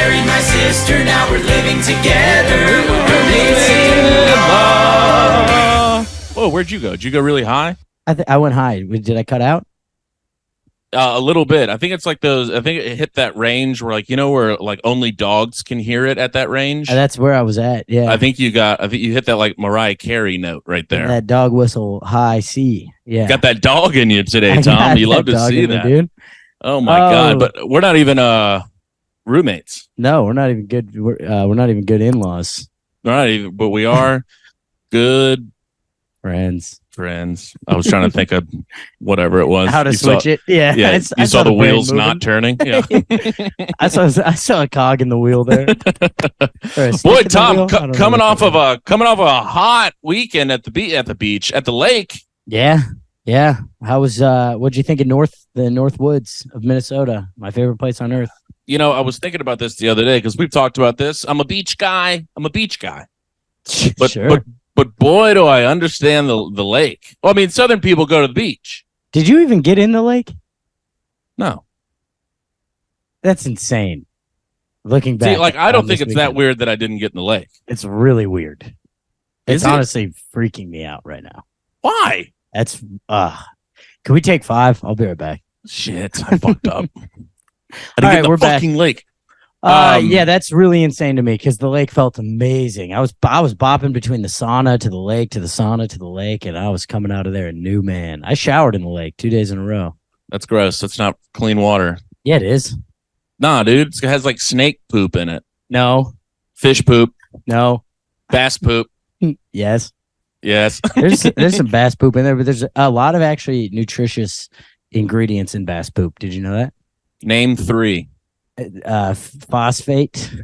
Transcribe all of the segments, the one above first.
married my sister, now we're living together. Roommates-in-law. Whoa, where'd you go? Did you go really high? I went high. Did I cut out? A little bit. I think it's like those. I think it hit that range where, like, you know, where like only dogs can hear it at that range. That's where I was at. Yeah. I think you hit that like Mariah Carey note right there. That dog whistle high C. Yeah. Got that dog in you today, Tom. You love to see that, dude. Oh my God! But we're not even roommates. No, we're not even good. We're not even good in-laws. We're not even, but we are good friends. I was trying to think of whatever it was. How to switch it? Yeah. Yeah. You saw the wheels not turning. Yeah. I saw a cog in the wheel there. Boy, Tom, coming off of a hot weekend at the beach at the lake. Yeah. How was what'd you think of the North Woods of Minnesota? My favorite place on earth. You know, I was thinking about this the other day because we've talked about this. I'm a beach guy. But sure. But boy, do I understand the lake. Well, I mean, Southern people go to the beach. Did you even get in the lake? No. That's insane. Looking back. See, like, I don't think it's that weird that I didn't get in the lake. It's really weird. It's honestly freaking me out right now. Why? That's can we take 5? I'll be right back. Shit, I fucked up. All right, we're fucking back. Lake. Yeah, that's really insane to me because the lake felt amazing. I was bopping between the sauna to the lake to the sauna to the lake, and I was coming out of there a new man. I showered in the lake 2 days in a row. That's gross. That's not clean water. Yeah, it is. Nah, dude, it has like snake poop in it. No. Fish poop. No. Bass poop. Yes. There's some bass poop in there, but there's a lot of actually nutritious ingredients in bass poop. Did you know that? Name 3. Phosphate.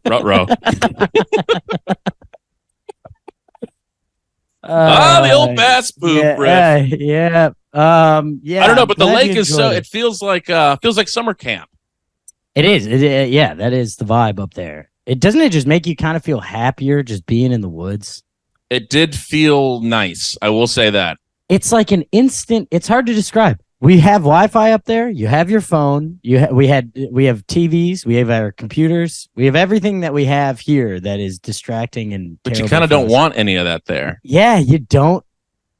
Ruh-roh. The old bass poop riff. Yeah. I don't know, but the lake is it feels like summer camp. It is. Yeah, that is the vibe up there. Doesn't it just make you kind of feel happier just being in the woods? It did feel nice. I will say that. It's like an instant. It's hard to describe. We have Wi-Fi up there. You have your phone. We have TVs. We have our computers. We have everything that we have here that is distracting and. But you kind of don't want any of that there. Yeah, you don't.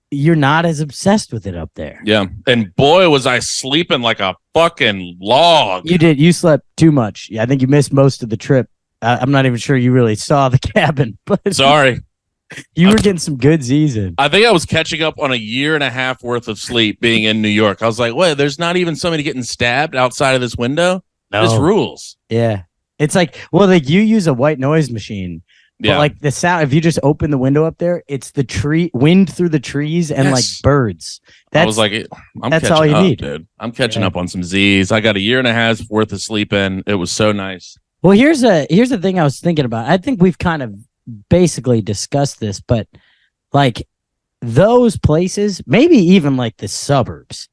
You're not as obsessed with it up there. Yeah, and boy, was I sleeping like a fucking log. You did. You slept too much. Yeah, I think you missed most of the trip. I'm not even sure you really saw the cabin. But sorry. You were getting some good Z's in. I think I was catching up on a year and a half worth of sleep being in New York. I was like, wait, there's not even somebody getting stabbed outside of this window? No. This rules. Yeah. It's like, well, like you use a white noise machine. But yeah. Like the sound, if you just open the window up there, it's the wind through the trees and like birds. I was like, that's all you need, dude. I'm catching up on some Z's. I got a year and a half worth of sleep in. It was so nice. Well, here's the thing I was thinking about. I think we've kind of basically discussed this, but like those places, maybe even like the suburbs,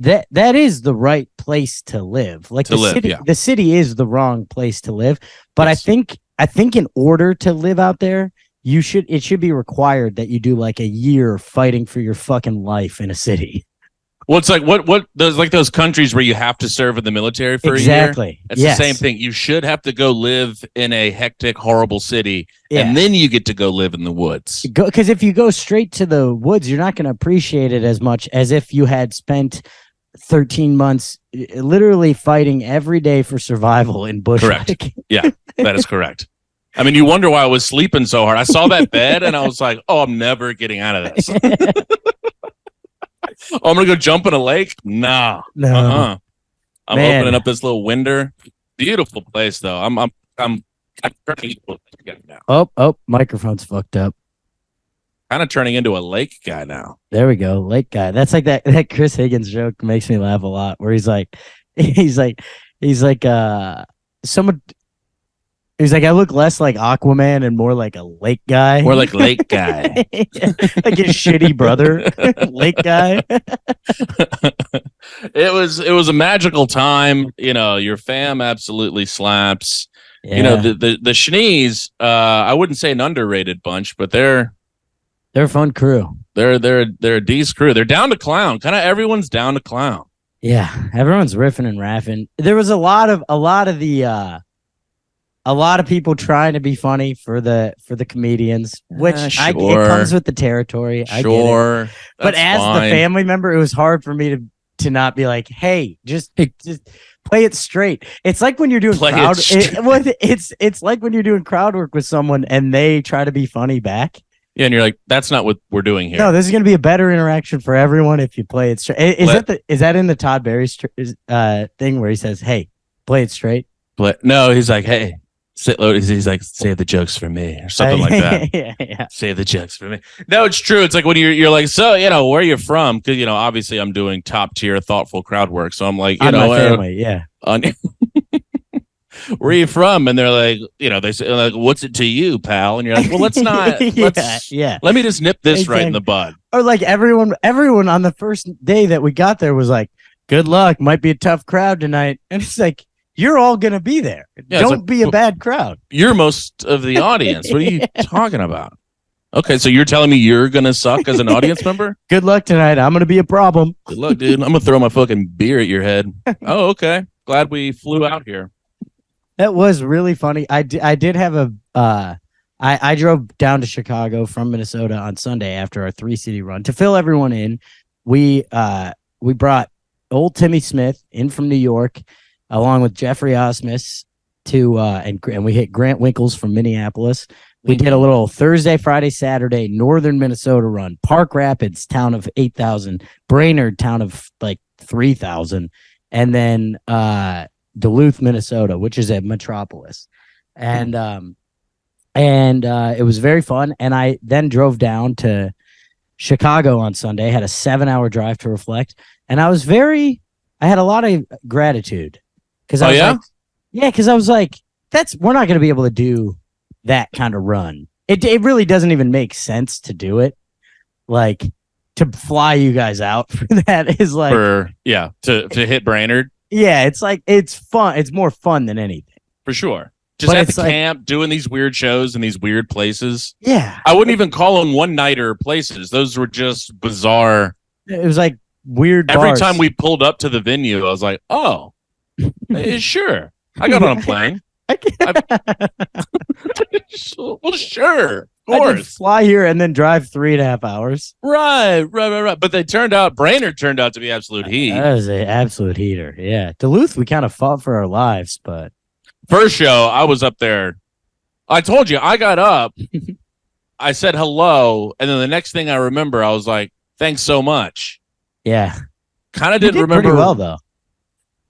that is the right place to live. Like the city is the wrong place to live. But yes. I think in order to live out there, it should be required that you do like a year fighting for your fucking life in a city. Well, it's like those countries where you have to serve in the military for a year. Exactly. It's the same thing. You should have to go live in a hectic, horrible city, and then you get to go live in the woods. Because if you go straight to the woods, you're not going to appreciate it as much as if you had spent 13 months literally fighting every day for survival in bush. Correct. Yeah, that is correct. I mean, you wonder why I was sleeping so hard. I saw that bed, and I was like, oh, I'm never getting out of this. Oh, I'm gonna go jump in a lake? Nah. No. I'm opening up this little window. Beautiful place, though. I'm turning into a lake guy now. Oh, microphone's fucked up. Kind of turning into a lake guy now. There we go, lake guy. That's like that Chris Higgins joke makes me laugh a lot. Where he's like, someone. He's like, I look less like Aquaman and more like a lake guy. More like lake guy. Like his shitty brother, lake guy. It was a magical time. You know, your fam absolutely slaps. Yeah. You know, the Schnees, I wouldn't say an underrated bunch, but they're a fun crew. They're a decent crew. They're down to clown. Kind of everyone's down to clown. Yeah, everyone's riffing and raffing. There was a lot of the a lot of people trying to be funny for the comedians, which it Sure. comes with the territory. I get it. Sure. But as the fine. family member, it was hard for me to not be like, hey, just play it straight. It's like when you're doing crowd. It's like when you're doing crowd work with someone and they try to be funny back. Yeah, and you're like, that's not what we're doing here. No, this is going to be a better interaction for everyone if you play it straight. Is that in the Todd Barry thing where he says, "Hey, play it straight"? No, he's like, "Hey, sit low." He's like, "Save the jokes for me," or something like that. Yeah. Save the jokes for me. No, it's true. It's like when you're like, so where are you from? Because obviously I'm doing top tier, thoughtful crowd work. So I'm like, my family, yeah. Where are you from? And they're like, they say, like, what's it to you, pal? And you're like, well, let's not. Let me just nip this right in the bud. Or like everyone on the first day that we got there was like, good luck. Might be a tough crowd tonight. And it's like, you're all going to be there. Yeah, Don't be a bad crowd. You're most of the audience. What are you talking about? Okay, so you're telling me you're going to suck as an audience member? Good luck tonight. I'm going to be a problem. Good luck, dude. I'm going to throw my fucking beer at your head. Oh, okay. Glad we flew out here. That was really funny. I did have I drove down to Chicago from Minnesota on Sunday after our 3-city run to fill everyone in. We brought old Timmy Smith in from New York, along with Geoffrey Asmus and we hit Grant Winkels from Minneapolis. We did a little Thursday, Friday, Saturday northern Minnesota run. Park Rapids, town of 8,000. Brainerd, town of like 3,000, and then Duluth, Minnesota, which is a metropolis, and it was very fun. And I then drove down to Chicago on Sunday. Had a 7-hour drive to reflect, and I had a lot of gratitude because because I was like, we're not going to be able to do that kind of run. It really doesn't even make sense to do it. Like to fly you guys out for that is like to hit Brainerd. Yeah, it's like it's fun. It's more fun than anything. For sure. Just at the camp, doing these weird shows in these weird places. Yeah. I wouldn't even call them one-nighter places. Those were just bizarre. It was like weird Every bars. time we pulled up to the venue, I was like, oh, sure. I got on a plane. Well, sure. Of course. I did fly here and then drive 3.5 hours. Right. But Brainerd turned out to be absolute heat. That was an absolute heater. Yeah. Duluth, we kind of fought for our lives, but first show, I was up there. I told you, I got up. I said hello. And then the next thing I remember, I was like, thanks so much. Yeah. Kind of didn't remember. Pretty well, though.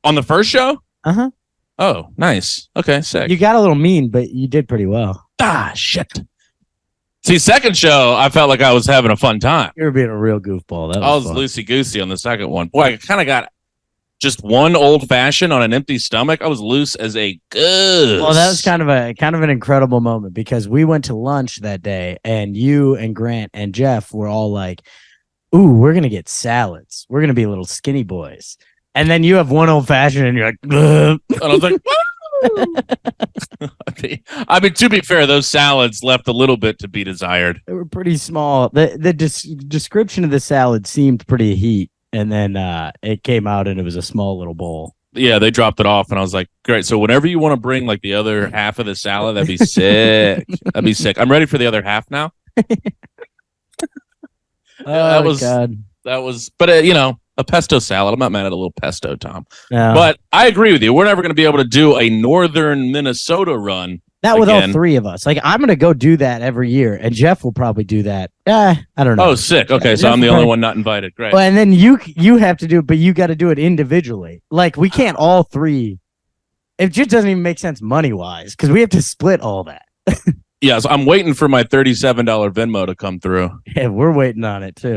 On the first show? Uh-huh. Oh, nice. Okay, sick. You got a little mean, but you did pretty well. Ah, shit. See, second show, I felt like I was having a fun time. You were being a real goofball. I was loosey-goosey on the second one. Boy, I kind of got just one old-fashioned on an empty stomach. I was loose as a goose. Well, that was kind of an incredible moment because we went to lunch that day, and you and Grant and Jeff were all like, ooh, we're going to get salads. We're going to be little skinny boys. And then you have one old-fashioned, and you're like, ugh. And I was like, I mean, to be fair, those salads left a little bit to be desired. They were pretty small. The description of the salad seemed pretty heat, and then it came out, and it was a small little bowl. Yeah, they dropped it off, and I was like, great. So whenever you want to bring like the other half of the salad, that'd be sick. That'd be sick. I'm ready for the other half now. That was, but a pesto salad. I'm not mad at a little pesto, Tom. No. But I agree with you. We're never going to be able to do a northern Minnesota run. Not with all three of us. Like, I'm going to go do that every year, and Jeff will probably do that. I don't know. Oh, sick. Okay, so I'm the only one not invited. Great. Well, and then you have to do it, but you got to do it individually. Like, we can't all three. It just doesn't even make sense money-wise because we have to split all that. Yeah, so I'm waiting for my $37 Venmo to come through. Yeah, we're waiting on it, too.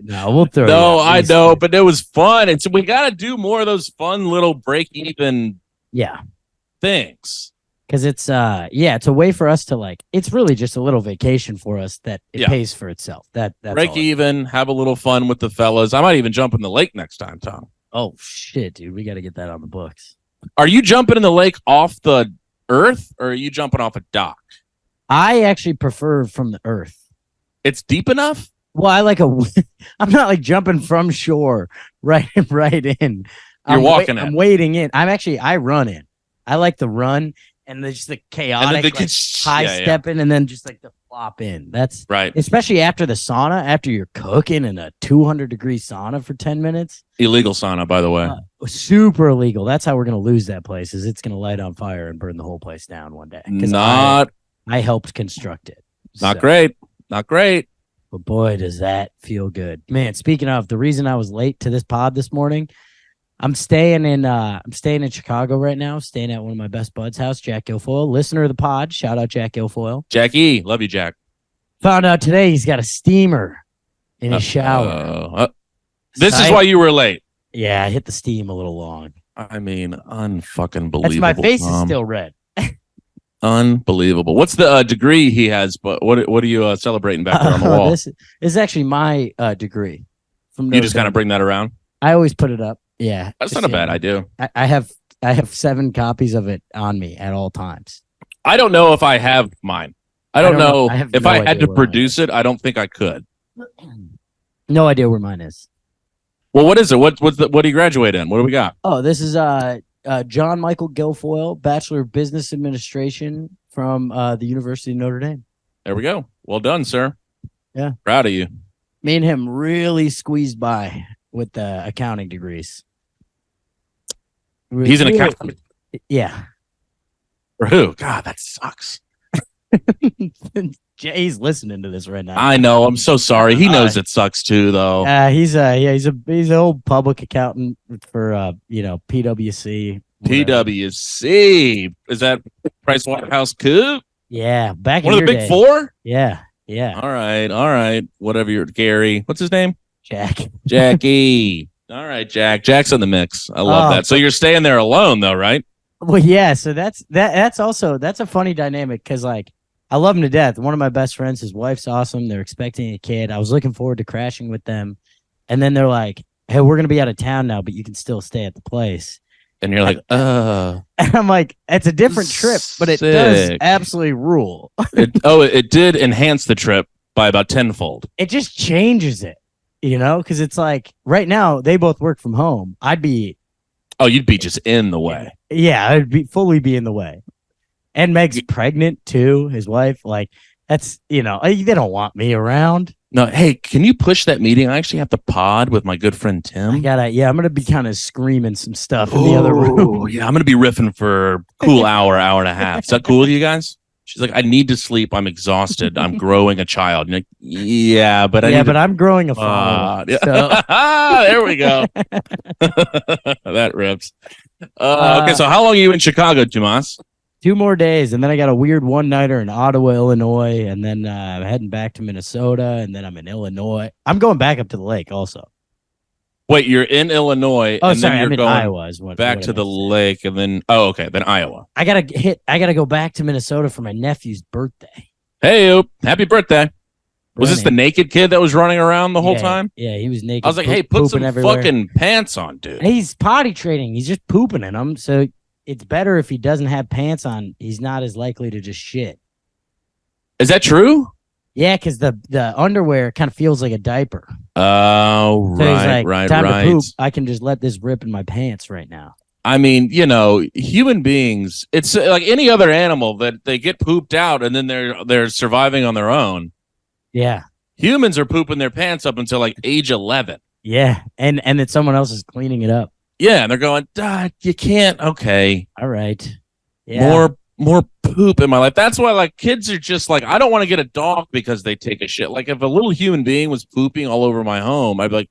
No, we'll throw. No, I know, but it was fun. And so we got to do more of those fun little break-even things. Because it's it's a way for us to like. It's really just a little vacation for us that it pays for itself. That's break even, have a little fun with the fellas. I might even jump in the lake next time, Tom. Oh shit, dude, we got to get that on the books. Are you jumping in the lake off the earth, or are you jumping off a dock? I actually prefer from the earth. It's deep enough. Well, I'm not like jumping from shore right in. You're walking in. I'm wading in. I run in. I like the run and just the chaotic high stepping and then just like the flop in. That's right. Especially after the sauna, after you're cooking in a 200-degree sauna for 10 minutes. Illegal sauna, by the way. Super illegal. That's how we're going to lose that place. Is it's going to light on fire and burn the whole place down one day. I helped construct it. Not great. Not great. But boy, does that feel good. Man, speaking of, the reason I was late to this pod this morning, I'm staying in Chicago right now, staying at one of my best buds' house, Jack Guilfoyle, listener of the pod. Shout out Jack Guilfoyle. Jackie, love you, Jack. Found out today he's got a steamer in his shower. This is why you were late. Yeah, I hit the steam a little long. I mean, unfucking believable. That's my face is still red. Unbelievable. What's the degree he has? But what are you celebrating back there on the wall? This is actually my degree. You just kind of bring that around? I always put it up. Yeah. That's not a bad idea. I have 7 copies of it on me at all times. I don't know if I have mine. I don't know. If I had to produce it, I don't think I could. No idea where mine is. Well, what is it? What do you graduate in? What do we got? Oh, this is John Michael Guilfoyle, Bachelor of Business Administration from the University of Notre Dame. There we go. Well done, sir. Yeah. Proud of you. Me and him really squeezed by with the accounting degrees. He's an accountant. Yeah. For who? God, that sucks. Jay's listening to this right now. I know. I'm so sorry. He knows it sucks too, though. He's an old public accountant for PwC. Whatever. PwC, is that PricewaterhouseCoopers? Yeah, back one in of the big day. 4. Yeah. All right. Whatever you're, Gary. What's his name? Jackie. All right, Jack. Jack's in the mix. I love that. So you're staying there alone, though, right? Well, yeah. So that's a funny dynamic because I love him to death. One of my best friends, his wife's awesome. They're expecting a kid. I was looking forward to crashing with them, and then they're like, "Hey, we're gonna be out of town now, but you can still stay at the place." And you're like, And I'm like, it's a different trip, but it does absolutely rule. It did enhance the trip by about tenfold. It just changes it, because it's like right now they both work from home. You'd be just in the way. Yeah, I'd be fully in the way. And Meg's pregnant too, his wife. That's, they don't want me around. No, hey, can you push that meeting? I actually have to pod with my good friend Tim. I'm going to be kind of screaming some stuff in the other room. Yeah, I'm going to be riffing for a cool hour and a half. Is that cool with you guys? She's like, I need to sleep. I'm exhausted. I'm growing a child. And you're like, but I'm growing a follower. There we go. That rips. Okay, so how long are you in Chicago, Tomas? 2 more days, and then I got a weird one-nighter in Ottawa, Illinois, and then I'm heading back to Minnesota, and then I'm in Illinois. I'm going back up to the lake also. Wait, you're in Illinois, and then you're going Iowa back to the lake, and then then Iowa. I gotta go back to Minnesota for my nephew's birthday. Hey, happy birthday! Was this the naked kid that was running around the whole time? Yeah, he was naked. I was like, hey, put some fucking pants on, dude. He's potty training. He's just pooping in them, so it's better if he doesn't have pants on. He's not as likely to just shit. Is that true? Yeah, because the underwear kind of feels like a diaper. Oh, so right. Time to poop. I can just let this rip in my pants right now. I mean, human beings, it's like any other animal that they get pooped out and then they're surviving on their own. Yeah. Humans are pooping their pants up until age 11. Yeah, and that someone else is cleaning it up. Yeah, and they're going, you can't. Okay. All right. Yeah. More poop in my life. That's why kids are just I don't want to get a dog because they take a shit. If a little human being was pooping all over my home, I'd be like,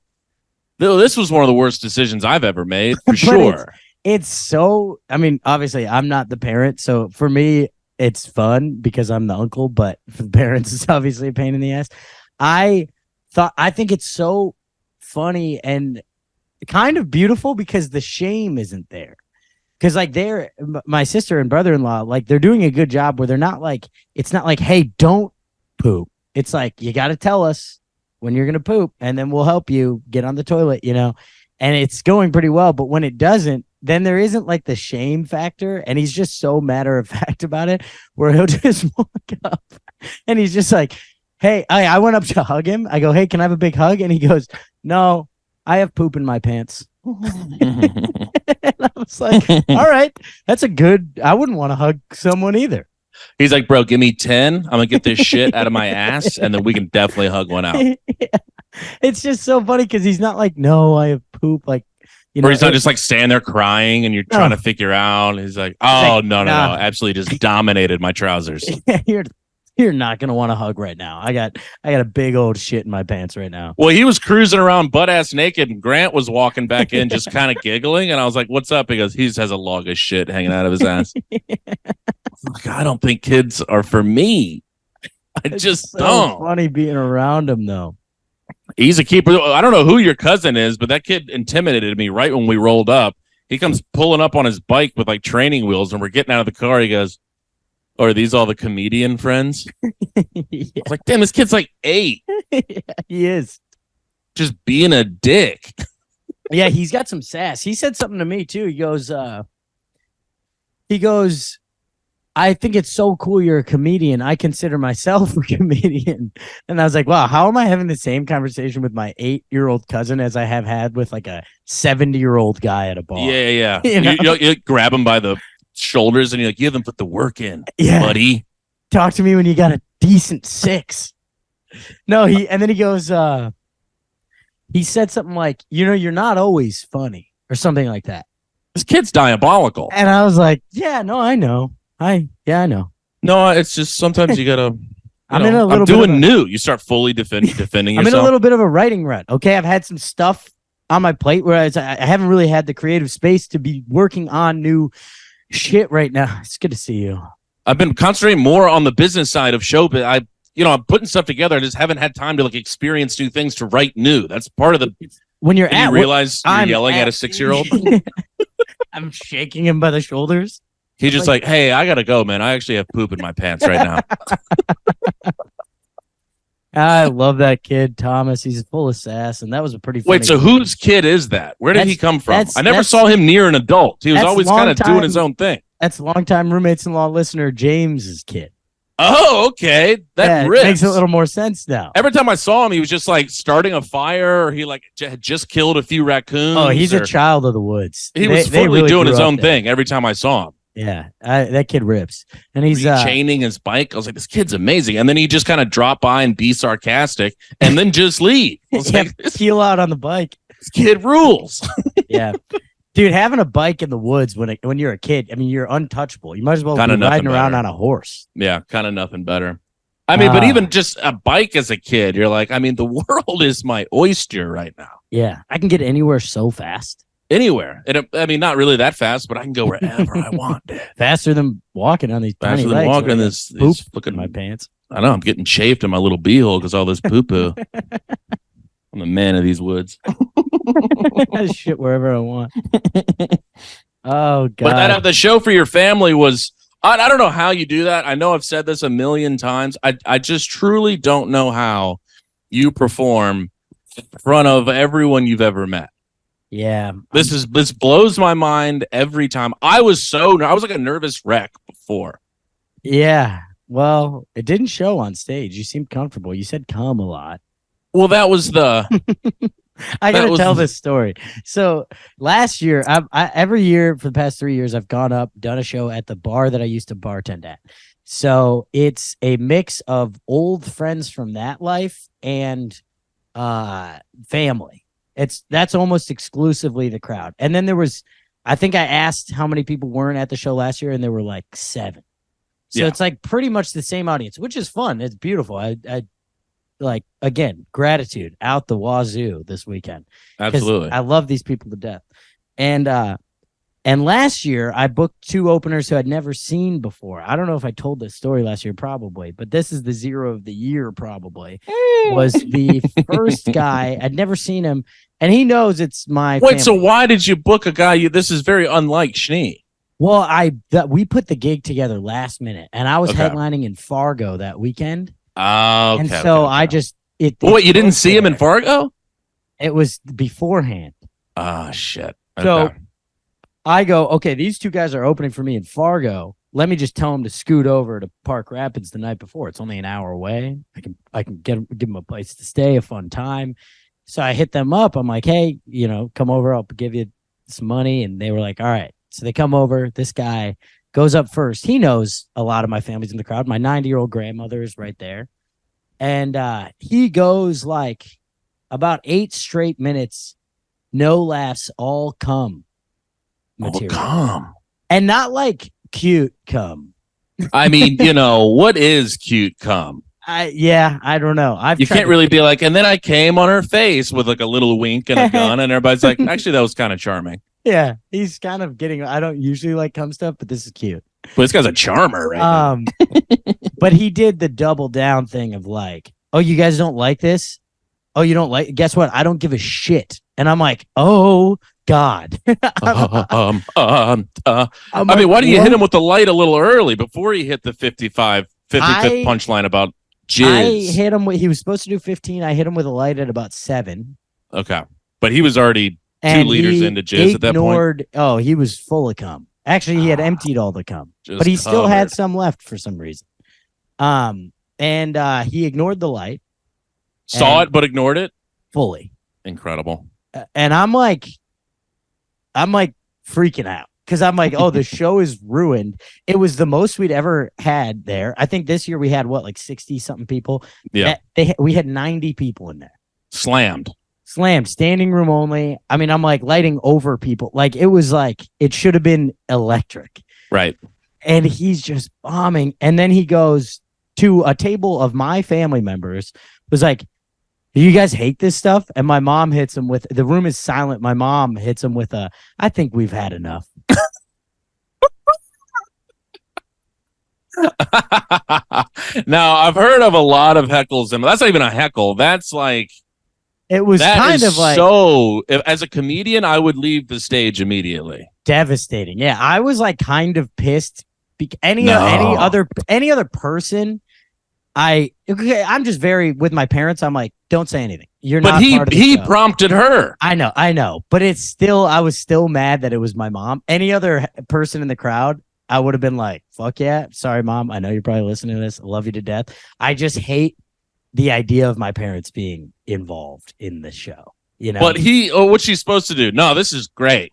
this was one of the worst decisions I've ever made, for sure. It's so, obviously I'm not the parent. So for me, it's fun because I'm the uncle, but for the parents, it's obviously a pain in the ass. I think it's so funny and kind of beautiful because the shame isn't there. Because my sister and brother-in-law, they're doing a good job where they're not it's not hey, don't poop. It's you got to tell us when you're going to poop and then we'll help you get on the toilet, and it's going pretty well. But when it doesn't, then there isn't the shame factor. And he's just so matter of fact about it where he'll just walk up and he's just hey, I went up to hug him. I go, hey, can I have a big hug? And he goes, no, I have poop in my pants. And I was like, all right, that's a good. I wouldn't want to hug someone either. He's like, bro, give me 10. I'm gonna get this shit out of my ass, and then we can definitely hug one out. Yeah. It's just so funny because he's not like, no, I have poop. Like, Or he's not just like standing there crying and you're trying to figure out. He's like, oh, like, no. Absolutely just dominated my trousers. You're not gonna want to hug right now. I got a big old shit in my pants right now. Well, he was cruising around butt ass naked, and Grant was walking back in just kind of giggling. And I was like, what's up? He goes, he has a log of shit hanging out of his ass. Like, I don't think kids are for me. It's just so don't. Funny being around him though. He's a keeper. I don't know who your cousin is, but that kid intimidated me right when we rolled up. He comes pulling up on his bike with like training wheels, and we're getting out of the car. He goes, oh, are these all the comedian friends? Yeah. I was like, damn, this kid's like 8. Yeah, he is. Just being a dick. Yeah, he's got some sass. He said something to me too. He goes, I think it's so cool you're a comedian. I consider myself a comedian. And I was like, wow, how am I having the same conversation with my 8-year-old cousin as I have had with like a 70-year-old guy at a bar? Yeah. You grab him by the shoulders and you're like, you haven't put the work in, buddy. Talk to me when you got a decent 6. No, and then he goes, he said something like, you're not always funny or something like that. This kid's diabolical. And I was like, yeah, no, I know. I know. No, it's just sometimes you gotta. I'm doing new. You start fully defending yourself. I'm in a little bit of a writing rut. Okay, I've had some stuff on my plate where I haven't really had the creative space to be working on new shit right now. It's good to see you. I've been concentrating more on the business side of show, but I'm putting stuff together. I just haven't had time to like experience new things to write new. That's part of the. When you realize you're yelling at a 6-year-old. I'm shaking him by the shoulders. He's just like, hey, I gotta go, man. I actually have poop in my pants right now. I love that kid, Thomas. He's full of sass, and that was a pretty funny Wait, so whose kid is that? Where did he come from? I never saw him near an adult. He was always kind of doing his own thing. That's longtime roommates-in-law listener James's kid. Oh, okay. That makes a little more sense now. Every time I saw him, he was just like starting a fire, or he like had just killed a few raccoons. Oh, he's a child of the woods. He was fully doing his own thing every time I saw him. Yeah, that kid rips, and he's chaining his bike. I was like, this kid's amazing. And then he just kind of drop by and be sarcastic, and then just leave. I was like, peel out on the bike. This kid rules. Yeah, dude, having a bike in the woods when you're a kid, I mean, you're untouchable. You might as well be riding around on a horse. Yeah, kind of nothing better. I mean, but even just a bike as a kid, you're like, I mean, the world is my oyster right now. Yeah, I can get anywhere so fast. Anywhere. I mean, not really that fast, but I can go wherever I want. Faster than walking on these tiny legs. Walking in this poop in my pants. I know, I'm getting chafed in my little beehole because all this poo-poo. I'm the man of these woods. I shit wherever I want. Oh, God. But the show for your family was, I don't know how you do that. I know I've said this a million times. I just truly don't know how you perform in front of everyone you've ever met. Yeah. This blows my mind every time. I was like a nervous wreck before. Yeah. Well, it didn't show on stage. You seemed comfortable. You said come a lot. Well, that was the I gotta tell this story. So last year, every year for the past 3 years, I've gone up, done a show at the bar that I used to bartend at. So it's a mix of old friends from that life and family. That's almost exclusively the crowd. And then I think I asked how many people weren't at the show last year, and there were like 7. So it's like pretty much the same audience, which is fun. It's beautiful. I like, again, gratitude out the wazoo this weekend. Absolutely. I love these people to death. And last year I booked 2 openers who I'd never seen before. I don't know if I told this story last year, probably, but this is the 0 of the year, probably. Was the first guy. I'd never seen him, and he knows it's my family. So why did you book a guy? This is very unlike Schnee. Well, we put the gig together last minute, and I was headlining in Fargo that weekend. Oh, okay. And so I just wait, you didn't see him in Fargo? It was beforehand. Oh shit. Okay. So I go, okay, these 2 guys are opening for me in Fargo. Let me just tell them to scoot over to Park Rapids the night before. It's only an hour away. I can give them a place to stay, a fun time. So I hit them up. I'm like, hey, come over. I'll give you some money. And they were like, all right. So they come over. This guy goes up first. He knows a lot of my family's in the crowd. My 90-year-old grandmother is right there. And he goes like about 8 straight minutes, no laughs, all cum material. Cum. And not like cute cum. I mean, what is cute cum? I don't know. You can't really be like, and then I came on her face with like a little wink and a gun, and everybody's like, actually, that was kind of charming. Yeah, he's kind of getting. I don't usually like cum stuff, but this is cute. But this guy's a charmer, right? But he did the double down thing of like, oh, you guys don't like this? Oh, you don't like? Guess what? I don't give a shit. And I'm like, oh God. I mean, why do you hit him with the light a little early before he hit the 55th punchline about jizz? I hit him. He was supposed to do 15. I hit him with a light at about 7. Okay, but he was already 2 liters into jizz at that point. Oh, he was full of cum. Actually, he had emptied all the cum, but he still had some left for some reason. And he ignored the light. Saw it, but ignored it fully. Incredible. And I'm like freaking out because I'm like, oh, the show is ruined. It was the most we'd ever had there. I think this year we had like 60 something people. Yeah. We had 90 people in there. Slammed, standing room only. I mean, I'm like lighting over people. Like it was like, it should have been electric. Right. And he's just bombing. And then he goes to a table of my family members, was like, do you guys hate this stuff? And my mom hits him with, the room is silent. My mom hits him with I think we've had enough. Now, I've heard of a lot of heckles, and that's not even a heckle. That's like, it was kind of like, so as a comedian, I would leave the stage immediately. Devastating. Yeah. I was like kind of pissed. Any other person, I'm just very with my parents. I'm like, don't say anything. You're not. But he prompted her. I know. But it's still, I was still mad that it was my mom. Any other person in the crowd, I would have been like, fuck yeah. Sorry, mom. I know you're probably listening to this. I love you to death. I just hate the idea of my parents being involved in the show. But what's she supposed to do? No, this is great.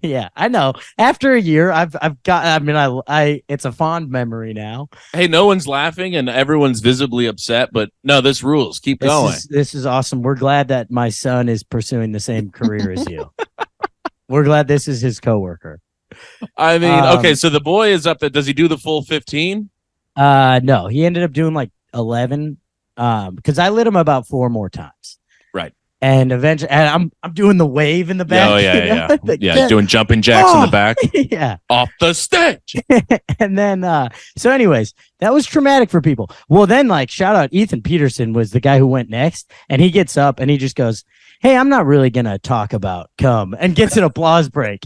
Yeah, I know. After a year, I've got. I mean, it's a fond memory now. Hey, no one's laughing and everyone's visibly upset, but no, this rules. Keep going. This is awesome. We're glad that my son is pursuing the same career as you. We're glad this is his coworker. I mean, okay, so the boy is up there. Does he do the full 15? No, he ended up doing like 11. Because I lit him about 4 more times. Right. And eventually, and I'm doing the wave in the back. Oh, yeah. Doing jumping jacks in the back. Yeah. Off the stage. And then, so anyways, that was traumatic for people. Well, then, like, shout out Ethan Peterson was the guy who went next. And he gets up and he just goes, hey, I'm not really going to talk about cum, and gets an applause break.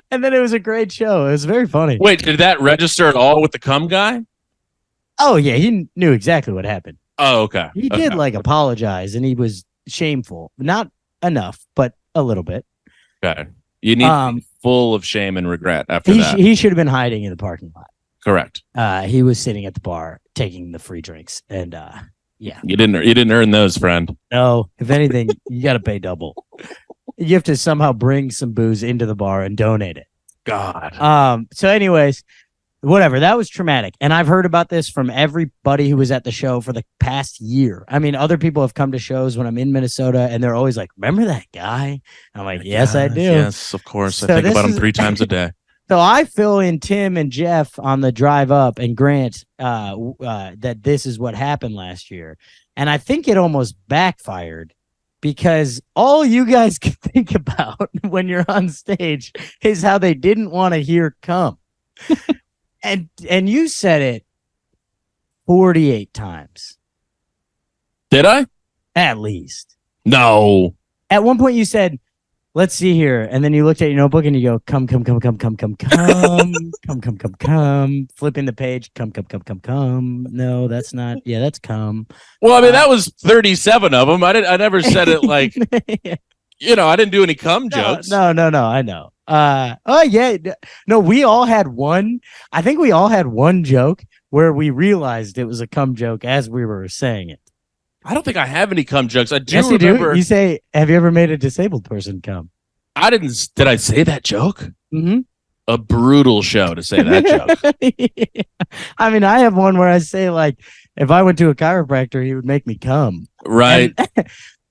And then it was a great show. It was very funny. Wait, did that register at all with the cum guy? Oh, yeah. He knew exactly what happened. Oh, okay. He did like apologize, and he was shameful. Not enough, but a little bit. Okay. You need to be full of shame and regret after that. He should have been hiding in the parking lot. Correct. He was sitting at the bar taking the free drinks, and yeah. You didn't earn those, friend. No. If anything, you got to pay double. You have to somehow bring some booze into the bar and donate it. God. So anyways, whatever. That was traumatic. And I've heard about this from everybody who was at the show for the past year. I mean, other people have come to shows when I'm in Minnesota, and they're always like, remember that guy? I'm like, yes, I do. Yes, of course. So I think about him 3 times a day. So I fill in Tim and Jeff on the drive up, and Grant that this is what happened last year. And I think it almost backfired, because all you guys can think about when you're on stage is how they didn't want to hear cum. And you said it 48 times. Did I? At least. No. At one point you said, let's see here. And then you looked at your notebook and you go, come, come, come, come, come, come, come, come, come, come, come, flipping the page, come, come, come, come, come. No, that's not. Yeah, that's come. Well, I mean, that was 37 of them. I never said it like, I didn't do any cum jokes. No, I know. Oh yeah. No, we all had one. I think we all had one joke where we realized it was a cum joke as we were saying it. I don't think I have any cum jokes. I do Yes, you remember. do. You say, "Have you ever made a disabled person come?" I didn't. Did I say that joke? Mm-hmm. A brutal show to say that joke. I mean, I have one where I say like, if I went to a chiropractor, he would make me come. Right. And,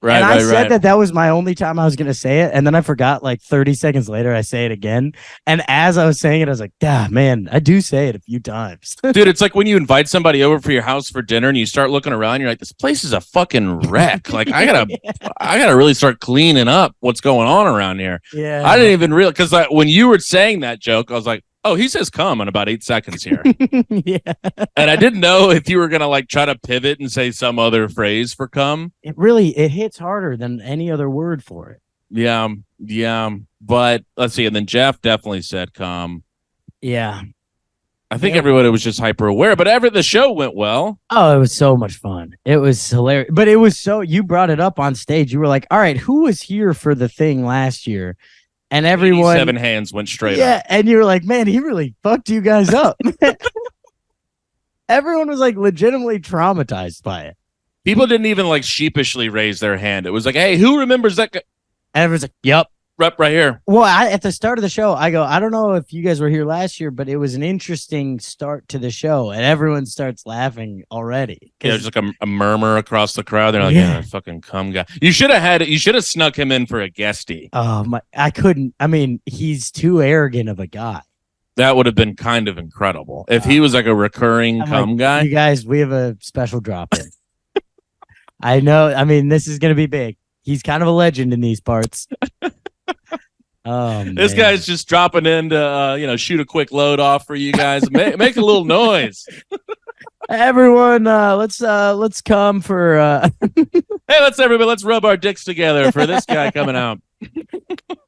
and I said that was my only time I was going to say it. And then I forgot like 30 seconds later, I say it again. And as I was saying it, I was like, man, I do say it a few times. Dude, it's like when you invite somebody over for your house for dinner and you start looking around, you're like, this place is a fucking wreck. Like I gotta really start cleaning up what's going on around here. Yeah. I didn't even realize, because when you were saying that joke, I was like, oh, he says come in about 8 seconds here. Yeah. And I didn't know if you were going to like try to pivot and say some other phrase for come. It hits harder than any other word for it. Yeah. But let's see. And then Jeff definitely said come. Yeah. I think everybody was just hyper aware, but the show went well. Oh, it was so much fun. It was hilarious. But it was you brought it up on stage. You were like, all right, who was here for the thing last year? And everyone 7 hands went straight up. Yeah, and you were like, man, he really fucked you guys up. Everyone was like legitimately traumatized by it. People didn't even like sheepishly raise their hand. It was like, hey, who remembers that guy? And everyone's like, yep. Right here. Well, at the start of the show, I go, I don't know if you guys were here last year, but it was an interesting start to the show. And everyone starts laughing already. Yeah, there's like a murmur across the crowd. They're like, yeah, fucking cum guy. You should have snuck him in for a guestie. Oh, I couldn't. I mean, he's too arrogant of a guy. That would have been kind of incredible. If he was like a recurring cum guy. You guys, we have a special drop in. I know. I mean, this is going to be big. He's kind of a legend in these parts. Oh, this guy's just dropping in to shoot a quick load off for you guys. Make a little noise. Everyone, let's come for hey, let's rub our dicks together for this guy coming out.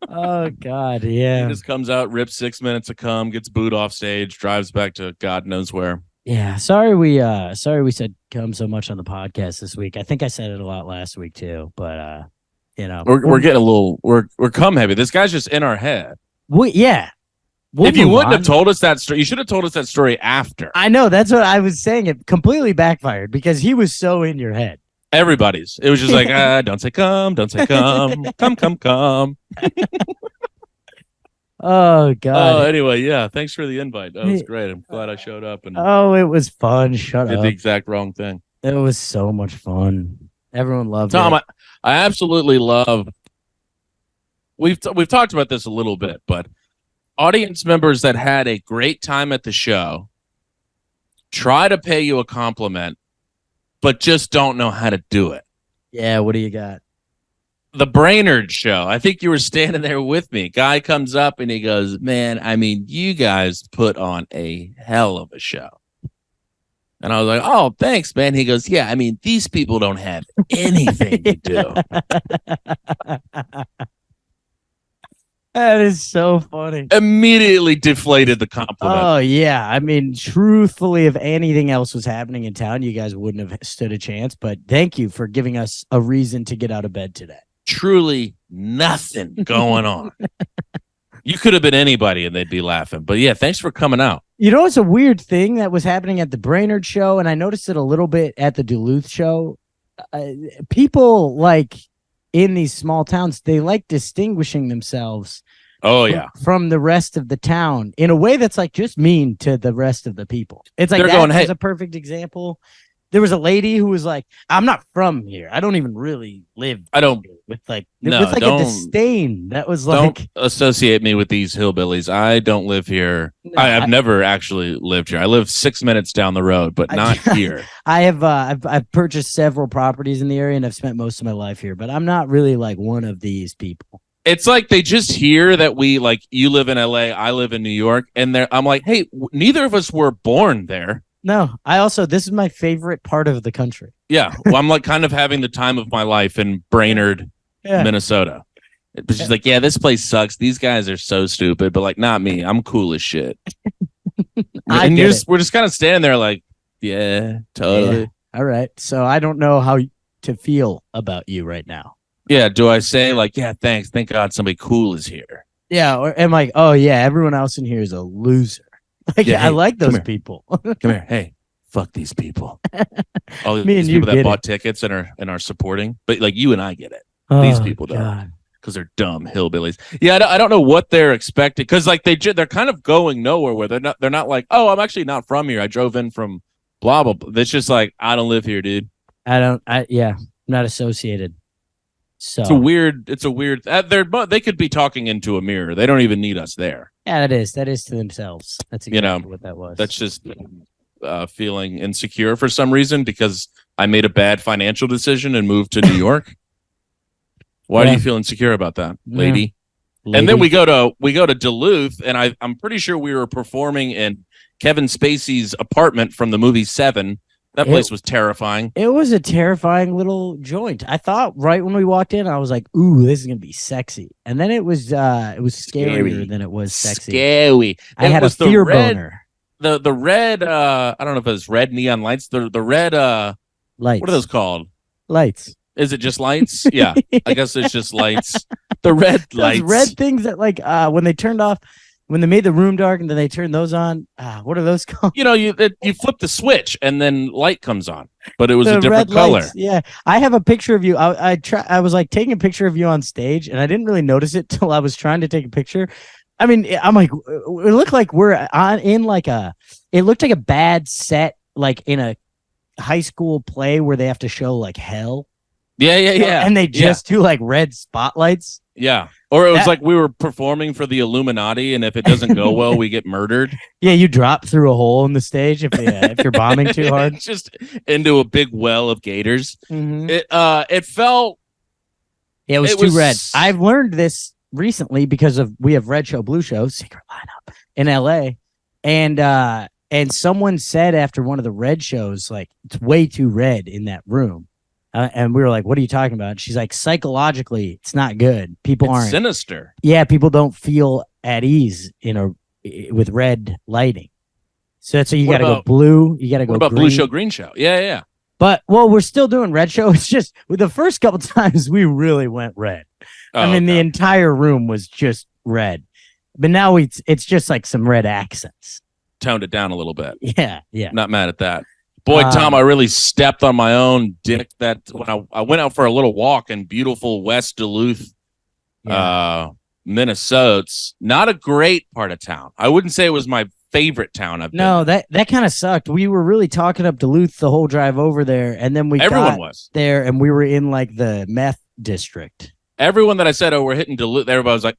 Oh God, yeah. He just comes out, rips 6 minutes of cum, gets booed off stage, drives back to God knows where. Yeah, sorry we said come so much on the podcast this week. I think I said it a lot last week too, but we're getting a little we're cum heavy. This guy's just in our head. If you wouldn't have told us that story, you should have told us that story after. I know, that's what I was saying. It completely backfired because he was so in your head. Everybody's. It was just like, don't say come, come. Oh God. Oh, anyway, yeah. Thanks for the invite. That was great. I'm glad I showed up and it was fun. Did the exact wrong thing. It was so much fun. Everyone loved Tom, it. I absolutely love. We've talked about this a little bit, but audience members that had a great time at the show try to pay you a compliment, but just don't know how to do it. Yeah, what do you got? The Brainerd show. I think you were standing there with me. Guy comes up and he goes, man, I mean, you guys put on a hell of a show. And I was like, oh, thanks, man. He goes, yeah, I mean, these people don't have anything to do. That is so funny. Immediately deflated the compliment. Oh, yeah. I mean, truthfully, if anything else was happening in town, you guys wouldn't have stood a chance. But thank you for giving us a reason to get out of bed today. Truly nothing going on. You could have been anybody and they'd be laughing. But yeah, thanks for coming out. You know, it's a weird thing that was happening at the Brainerd show, and I noticed it a little bit at the Duluth show. People like in these small towns, they like distinguishing themselves. Oh yeah, from the rest of the town in a way that's like just mean to the rest of the people. It's like that is a perfect example. There was a lady who was like, "I'm not from here. I don't even really live. I don't." With like a disdain. That was like, don't associate me with these hillbillies. I don't live here. No, I've never actually lived here. I live 6 minutes down the road, but not here. I have I've purchased several properties in the area and I've spent most of my life here, but I'm not really like one of these people. It's like they just hear that we like you live in LA, I live in New York, and I'm like, hey, neither of us were born there. No, this is my favorite part of the country. Yeah, well, I'm like kind of having the time of my life in Brainerd, Minnesota. But she's like, yeah, this place sucks. These guys are so stupid, but like, not me. I'm cool as shit. We're just kind of standing there like, yeah, totally. Yeah. All right. So I don't know how to feel about you right now. Yeah. Do I say like, yeah, thanks. Thank God somebody cool is here. Yeah. Or am I, oh yeah, everyone else in here is a loser. Like, yeah, hey, I like those people. Come here. Hey, fuck these people. All Me these and you people that get bought tickets and are supporting, but like you and I get it. These people don't. God. Because they're dumb hillbillies. Yeah, I don't know what they're expecting. Because like they're kind of going nowhere. Where they're not like, oh, I'm actually not from here. I drove in from blah blah. Blah. It's just like I don't live here, dude. I'm not associated. So It's a weird. They could be talking into a mirror. They don't even need us there. yeah, that is to themselves. That's exactly what that was. That's just feeling insecure for some reason because I made a bad financial decision and moved to New York. Why do you feel insecure about that, lady? Yeah. And then we go to Duluth, and I'm pretty sure we were performing in Kevin Spacey's apartment from the movie Seven. That place was terrifying. It was a terrifying little joint. I thought right when we walked in, I was like, "Ooh, this is gonna be sexy," and then it was scarier than it was sexy. Scary. I had a fear boner. The red. I don't know if it was red neon lights. The red. Lights. What are those called? Lights. Is it just lights? Yeah, I guess it's just lights. The red lights. Those red things that like when they turned off, when they made the room dark and then they turned those on. What are those called? You flip the switch and then light comes on, but it was a different color. Lights. Yeah, I have a picture of you. I was like taking a picture of you on stage, and I didn't really notice it till I was trying to take a picture. I mean, I'm like, it looked like we're in like it looked like a bad set, like in a high school play where they have to show like hell. Yeah. And they just do like red spotlights. Yeah. Or it was like we were performing for the Illuminati, and if it doesn't go well, we get murdered. Yeah, you drop through a hole in the stage if you're bombing too hard. Just into a big well of gators. Mm-hmm. It felt... Yeah, it was too red. I've learned this recently because we have Red Show, Blue Show, secret lineup in LA. And someone said after one of the red shows, like, it's way too red in that room. And we were like, what are you talking about? She's like, psychologically, it's not good. People aren't sinister. Yeah, people don't feel at ease with red lighting. So you got to go blue. You got to go about green. Blue Show, Green Show? Yeah. But we're still doing Red Show. It's just with the first couple times we really went red. The entire room was just red. But now it's just like some red accents. Toned it down a little bit. Yeah. Not mad at that. Boy, Tom, I really stepped on my own dick that when I went out for a little walk in beautiful West Duluth, Minnesota. It's not a great part of town. I wouldn't say it was my favorite town I've been. No, that kind of sucked. We were really talking up Duluth the whole drive over there, and then everyone was there, and we were in like the meth district. Everyone that I said, we're hitting Duluth, everybody was like,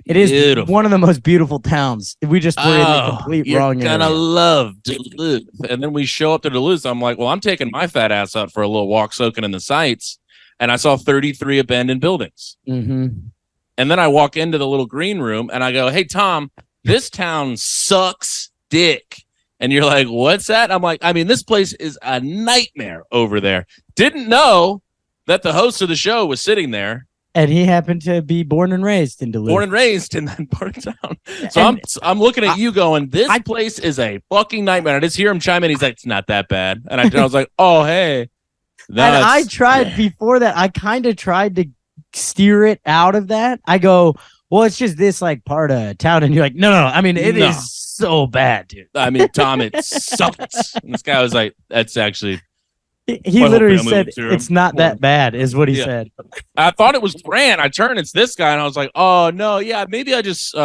it is beautiful. One of the most beautiful towns. We just were in the complete wrong area. You're gonna love Duluth. And then we show up to Duluth. I'm like, well, I'm taking my fat ass out for a little walk soaking in the sights. And I saw 33 abandoned buildings. Mm-hmm. And then I walk into the little green room and I go, hey, Tom, this town sucks dick. And you're like, what's that? I'm like, this place is a nightmare over there. Didn't know that the host of the show was sitting there. And he happened to be born and raised in Duluth. Born and raised in that part of town. So I'm looking at you going, this place is a fucking nightmare. I just hear him chime in. He's like, it's not that bad. And I was like, oh, hey. And I tried before that. I kind of tried to steer it out of that. I go, well, it's just this like part of town. And you're like, no. It is so bad, dude. Tom, it sucks. And this guy was like, that's actually... He literally said, it's not that bad, is what he said. I thought it was grand. I turned, it's this guy, and I was like, oh, no, yeah, maybe I just,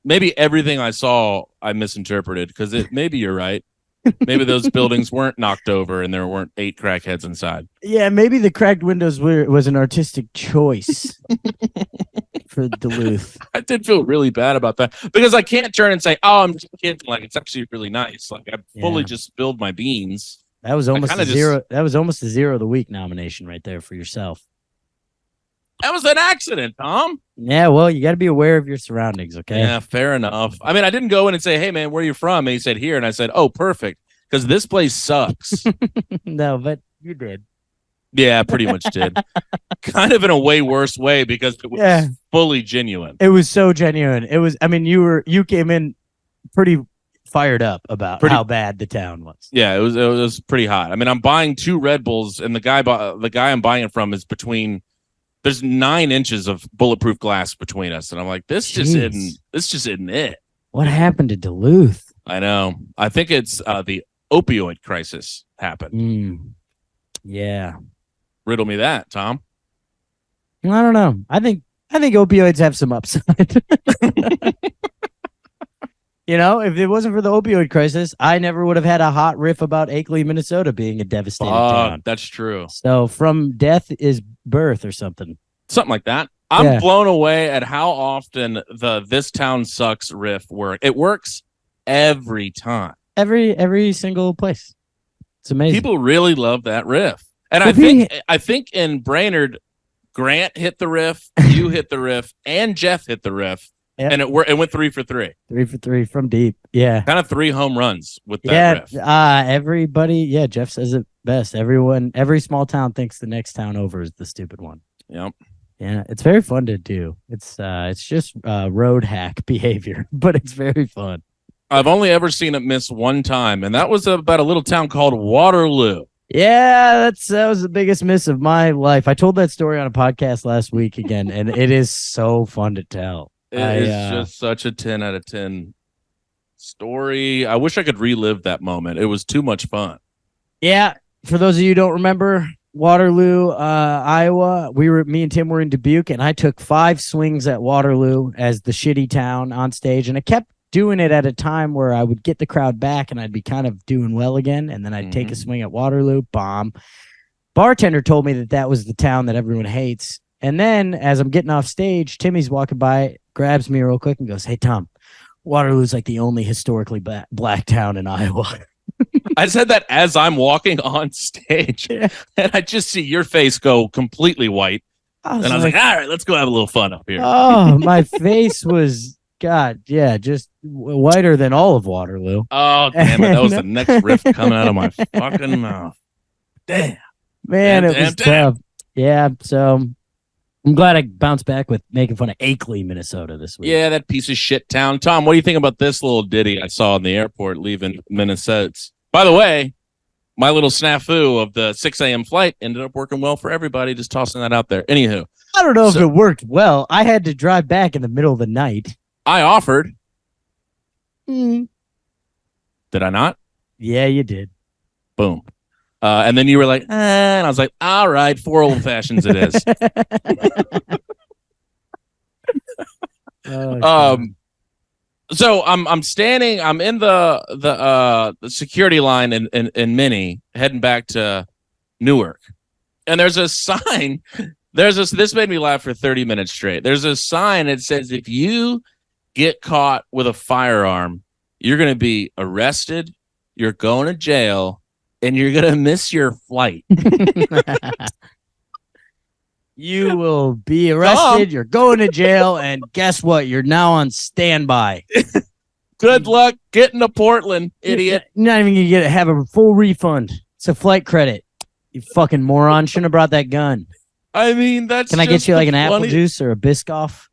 maybe everything I saw, I misinterpreted, because maybe you're right. Maybe those buildings weren't knocked over, and there weren't 8 crackheads inside. Yeah, maybe the cracked windows was an artistic choice for Duluth. I did feel really bad about that, because I can't turn and say, oh, I'm just kidding. Like, it's actually really nice. Like, I fully just spilled my beans. That was almost a zero. That was almost a Zero of the Week nomination right there for yourself. That was an accident, Tom. Yeah, well, you got to be aware of your surroundings, okay? Yeah, fair enough. I didn't go in and say, hey, man, where are you from? And he said, here. And I said, oh, perfect, because this place sucks. No, but you did. Yeah, I pretty much did. Kind of in a way worse way, because it was fully genuine. It was so genuine. It was, you came in pretty fired up about how bad the town was. Yeah, it was pretty hot. I'm buying 2 Red Bulls, and the guy I'm buying it from is there's 9 inches of bulletproof glass between us, and I'm like, this just isn't it. What happened to Duluth? I know. I think it's the opioid crisis happened. Yeah. Riddle me that, Tom. I don't know. I think opioids have some upside. You know, if it wasn't for the opioid crisis, I never would have had a hot riff about Akeley, Minnesota being a devastated town. That's true. So from death is birth or something. Something like that. I'm blown away at how often the "this town sucks" riff works. It works every time. Every single place. It's amazing. People really love that riff. And I think in Brainerd, Grant hit the riff, you hit the riff, and Jeff hit the riff. Yep. And it went 3 for 3. 3 for 3 from deep. Yeah. Kind of 3 home runs with that riff. Everybody, Jeff says it best. Every small town thinks the next town over is the stupid one. Yep. Yeah, it's very fun to do. It's just road hack behavior, but it's very fun. I've only ever seen it miss one time, and that was about a little town called Waterloo. Yeah, that was the biggest miss of my life. I told that story on a podcast last week again, and it is so fun to tell. It is just such a 10 out of 10 story. I wish I could relive that moment. It was too much fun. Yeah, for those of you who don't remember, Waterloo, Iowa, me and Tim were in Dubuque, and I took 5 swings at Waterloo as the shitty town on stage, and I kept doing it at a time where I would get the crowd back and I'd be kind of doing well again, and then I'd take a swing at Waterloo, bomb. Bartender told me that was the town that everyone hates, and then as I'm getting off stage, Timmy's walking by, grabs me real quick and goes, "Hey, Tom, Waterloo's like the only historically black town in Iowa." I said that as I'm walking on stage, and I just see your face go completely white. I was like, all right, let's go have a little fun up here. Oh, my face was, God, yeah, just whiter than all of Waterloo. Oh, damn it. That was the next riff coming out of my fucking mouth. Damn. Man, it was tough. Yeah, so I'm glad I bounced back with making fun of Akeley, Minnesota this week. Yeah, that piece of shit town. Tom, what do you think about this little ditty I saw in the airport leaving Minnesota? By the way, my little snafu of the 6 a.m. flight ended up working well for everybody. Just tossing that out there. Anywho. I don't know if it worked well. I had to drive back in the middle of the night. I offered. Did I not? Yeah, you did. Boom. And then you were like, and I was like, all right, 4 old fashions it is. So I'm standing, I'm in the security line in Minnie, heading back to Newark. And there's a sign. This made me laugh for 30 minutes straight. There's a sign that says, if you get caught with a firearm, you're going to be arrested, you're going to jail, and you're going to miss your flight. You will be arrested, you're going to jail, and guess what? You're now on standby. Good luck getting to Portland, idiot. You're not even going to have a full refund. It's a flight credit. You fucking moron. Shouldn't have brought that gun. I mean, that's Can I get you like an apple juice or a Biscoff?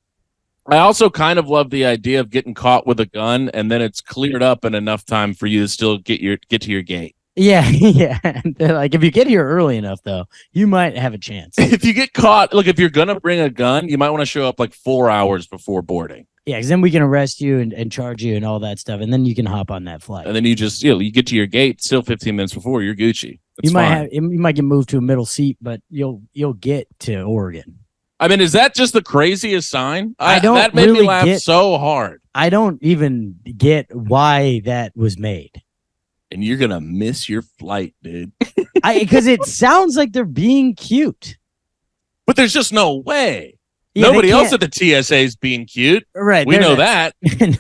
I also kind of love the idea of getting caught with a gun and then it's cleared up in enough time for you to still get to your gate. Yeah, yeah. Like if you get here early enough, though, you might have a chance. If you get caught, look, if you're gonna bring a gun, you might want to show up like 4 hours before boarding. Yeah, because then we can arrest you and charge you and all that stuff, and then you can hop on that flight. And then you just you get to your gate still 15 minutes before you're Gucci. That's you might get moved to a middle seat, but you'll get to Oregon. I mean, is that just the craziest sign? That made me laugh so hard. I don't even get why that was made. And you're gonna miss your flight, dude. Because it sounds like they're being cute, but there's just no way. Yeah, nobody else at the TSA is being cute, right? We know that.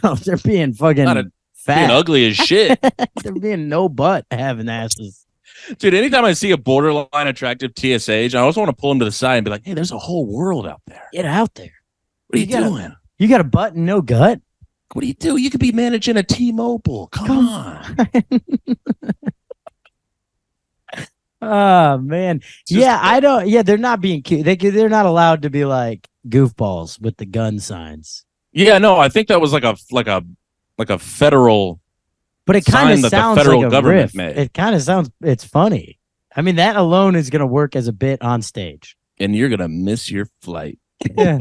No, they're being fucking fat, being ugly as shit. They're being no butt having asses. Dude, anytime I see a borderline attractive TSA, I always want to pull them to the side and be like, "Hey, there's a whole world out there. Get out there. What are you doing? You got a butt and no gut? What do you do? You could be managing a T-Mobile. Come on." Oh man, I don't. Yeah, they're not being cute. They're not allowed to be like goofballs with the gun signs. Yeah, no, I think that was like a federal. But it kind of sounds federal like a government riff. made. It kind of sounds. It's funny. I mean, that alone is going to work as a bit on stage. And you're gonna miss your flight. Yeah.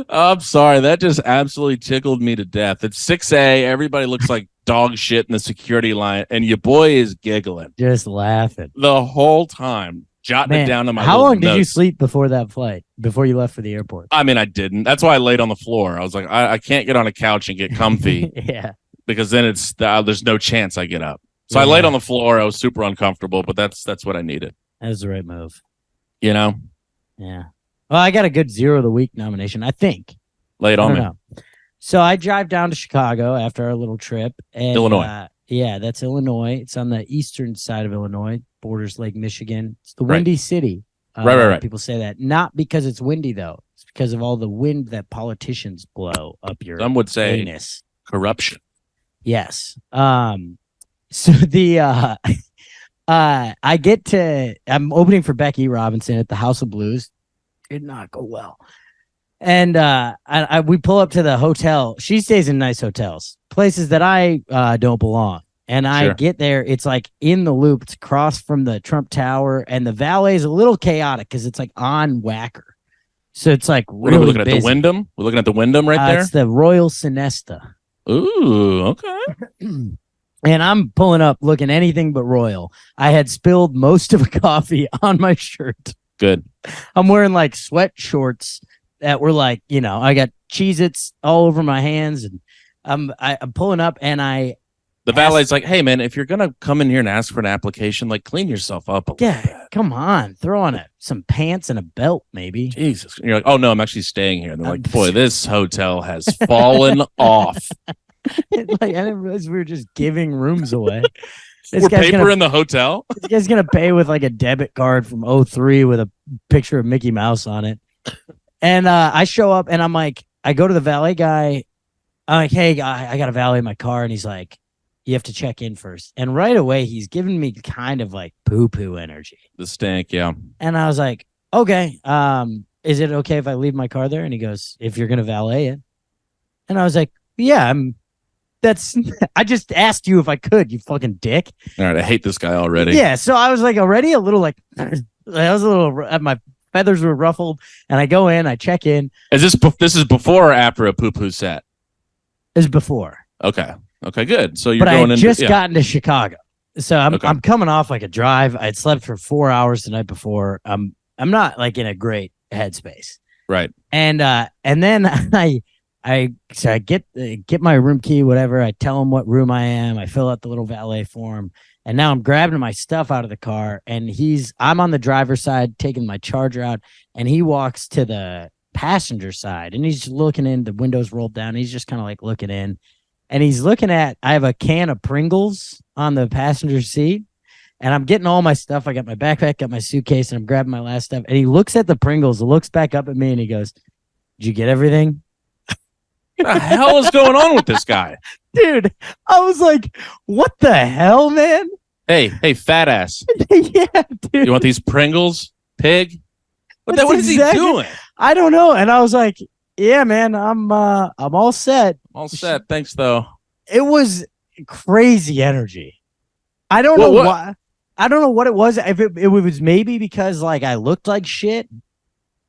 I'm sorry. That just absolutely tickled me to death. It's 6A. Everybody looks like dog shit in the security line, and your boy is giggling Just laughing. the whole time, jotting it down to my how little long did you notes. sleep before that flight? Before you left for the airport? I mean, I didn't. That's why I laid on the floor. I was like, I can't get on a couch and get comfy Yeah. because then there's no chance I get up. So I laid on the floor. I was super uncomfortable, but that's what I needed. That was the right move. You know, Yeah. Well, I got a good Zero of the Week nomination, I think. lay it on me. Know. So I drive down to Chicago after our little trip. And, Illinois. Yeah, that's Illinois. It's on the eastern side of Illinois, borders Lake Michigan. It's the Windy City. Right. People say that. Not because it's windy, though. It's because of all the wind that politicians blow up your Some would say anus. corruption. Yes. So the I'm opening for Becky Robinson at the House of Blues. Did not go well. And we pull up to the hotel. She stays in nice hotels, places that I don't belong. And I get there. It's like in the loop. It's across from the Trump Tower, and the valet is a little chaotic because it's like on Whacker. So it's like really What are we looking busy. at the Wyndham? We're looking at the Wyndham right there. It's the Royal Sonesta. Ooh, okay. And I'm pulling up looking anything but royal. I had spilled most of a coffee on my shirt. Good. I'm wearing like sweat shorts that were like, I got Cheez-Its all over my hands, and I'm pulling up, and the valet's like, hey man, if you're gonna come in here and ask for an application, like clean yourself up a little bit. Come on, throw on some pants and a belt, maybe. Jesus. And you're like, oh no, I'm actually staying here. And they're like, boy, this hotel has fallen off. Like, I didn't realize we were just giving rooms away. We're paper in the hotel. This guy's gonna pay with like a debit card from 03 with a picture of Mickey Mouse on it. And I show up, and I'm like, I go to the valet guy. I'm like, hey, I got a valet in my car, and he's like, you have to check in first. And right away, he's giving me kind of like poo-poo energy. The stank, yeah. And I was like, okay, is it okay if I leave my car there? And he goes, if you're gonna valet it. And I was like, yeah, I just asked you if I could, you fucking dick. All right, I hate this guy already. Yeah, so I was like already a little like, my feathers were ruffled, and I go in, I check in. This is before or after a poo-poo set? It was before. Okay, good. So you're but going I had just gotten to Chicago. So I'm coming off like a drive. I had slept for 4 hours the night before. I'm not like in a great headspace. Right. And then I get my room key, whatever. I tell him what room I am. I fill out the little valet form, and now I'm grabbing my stuff out of the car. And I'm on the driver's side taking my charger out, and he walks to the passenger side, and he's looking in. The windows rolled down. He's just kind of like looking in, and he's looking at. I have a can of Pringles on the passenger seat. And I'm getting all my stuff. I got my backpack, got my suitcase, and I'm grabbing my last stuff. And he looks at the Pringles, looks back up at me, and he goes, "Did you get everything?" What the hell is going on with this guy? Dude, I was like, what the hell, man? Hey, fat ass. Yeah, dude. You want these Pringles, pig? What is he doing? I don't know. And I was like, yeah, man, I'm all set. All set. Thanks, though. It was crazy energy. I don't know why. I don't know what it was. If it was maybe because like I looked like shit.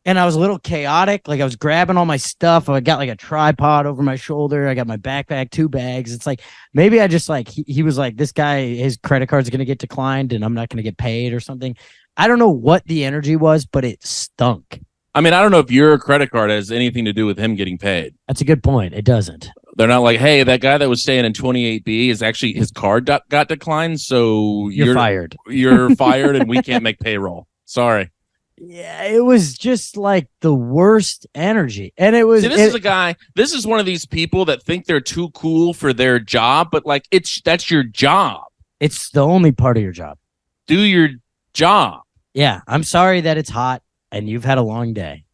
And I was a little chaotic. Like I was grabbing all my stuff. I got like a tripod over my shoulder. I got my backpack, 2 bags. It's like, maybe I just like, he was like, this guy, his credit card's going to get declined and I'm not going to get paid or something. I don't know what the energy was, but it stunk. I mean, I don't know if your credit card has anything to do with him getting paid. That's a good point. It doesn't. They're not like, hey, that guy that was staying in 28B is actually his card got declined. So you're fired. You're fired and we can't make payroll. Sorry. Yeah, it was just like the worst energy. And it was this is one of these people that think they're too cool for their job, but like that's your job. It's the only part of your job. Do your job. Yeah, I'm sorry that it's hot and you've had a long day.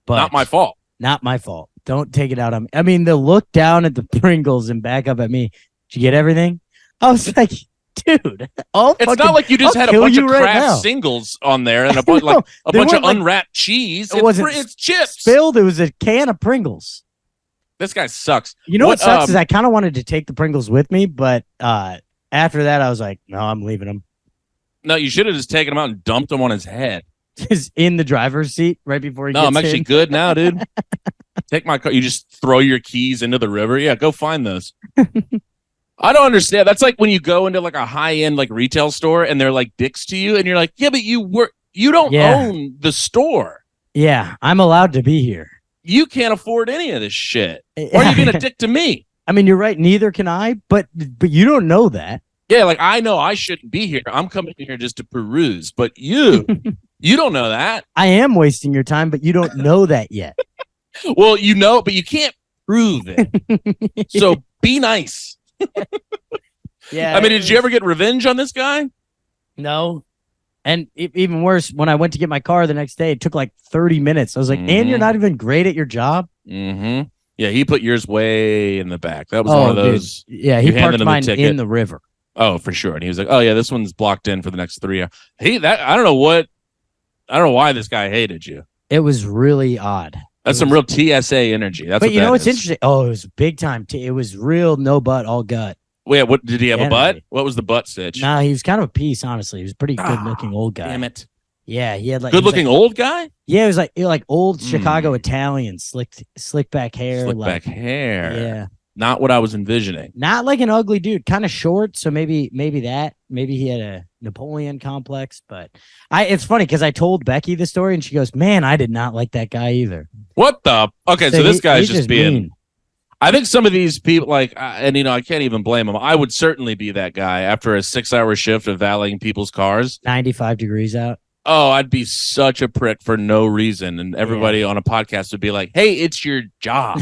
But not my fault. Not my fault. Don't take it out on me. I mean, the look down at the Pringles and back up at me. Did you get everything? I was like, dude, it's not like you just had a bunch of Kraft singles on there and a bunch of unwrapped cheese. It's chips. Spilled. It was a can of Pringles. This guy sucks. You know what sucks is I kind of wanted to take the Pringles with me, but after that I was like, no, I'm leaving them. No, you should have just taken them out and dumped them on his head. Just in the driver's seat right before he. No, I'm actually good now, dude. Take my car. You just throw your keys into the river. Yeah, go find those. I don't understand. That's like when you go into like a high-end like retail store and they're like dicks to you and you're like, yeah, but you don't own the store. Yeah, I'm allowed to be here. You can't afford any of this shit. Why are you being a dick to me? I mean, you're right. Neither can I, but you don't know that. Yeah, like I know I shouldn't be here. I'm coming here just to peruse, but you don't know that. I am wasting your time, but you don't know that yet. Well, you know, but you can't prove it. So be nice. Yeah. I mean, did you ever get revenge on this guy? No. And even worse, when I went to get my car the next day, it took like 30 minutes. I was like, and you're not even great at your job? Mm-hmm. Yeah, he put yours way in the back. That was one of those. Dude. Yeah, he parked mine in the river. Oh, for sure. And he was like, oh, yeah, this one's blocked in for the next 3 hours. I don't know why this guy hated you. It was really odd. That's some real TSA energy. But you know what's interesting? Oh, it was big time. It was real no butt, all gut. Wait, what did he have a butt? What was the butt stitch? Nah, he was kind of a piece, honestly. He was a pretty good-looking old guy. Damn it. Yeah, he had like good-looking old guy? Yeah, he was like old Chicago Italian, slick back hair. Slick back hair. Yeah. Not what I was envisioning. Not like an ugly dude, kind of short, so maybe that. Maybe he had a Napoleon complex, but it's funny because I told Becky the story and she goes, "Man, I did not like that guy either." What the? Okay, so this guy's just being mean. I think some of these people, I can't even blame them. I would certainly be that guy after a 6-hour shift of valeting people's cars. 95 degrees out. Oh, I'd be such a prick for no reason. And everybody on a podcast would be like, hey, it's your job.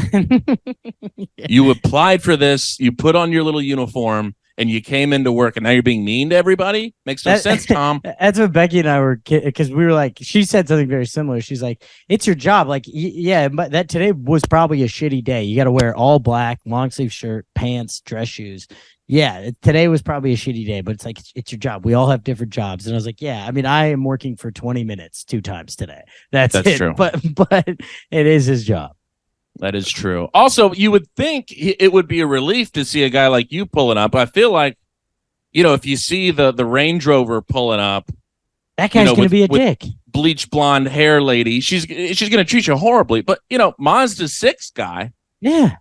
You applied for this. You put on your little uniform and you came into work and now you're being mean to everybody. Makes no sense, Tom. That's what Becky and I were, because we were like, she said something very similar. She's like, it's your job. Like, yeah, but that today was probably a shitty day. You got to wear all black, long sleeve shirt, pants, dress shoes. Yeah, today was probably a shitty day, but it's like, it's your job. We all have different jobs. And I was like, yeah, I mean, I am working for 20 minutes 2 times today. That's it. True. But it is his job. That is true. Also, you would think it would be a relief to see a guy like you pulling up. I feel like, if you see the Range Rover pulling up, that guy's going to be a dick. Bleach blonde hair lady, she's going to treat you horribly. But, Mazda 6 guy. Yeah.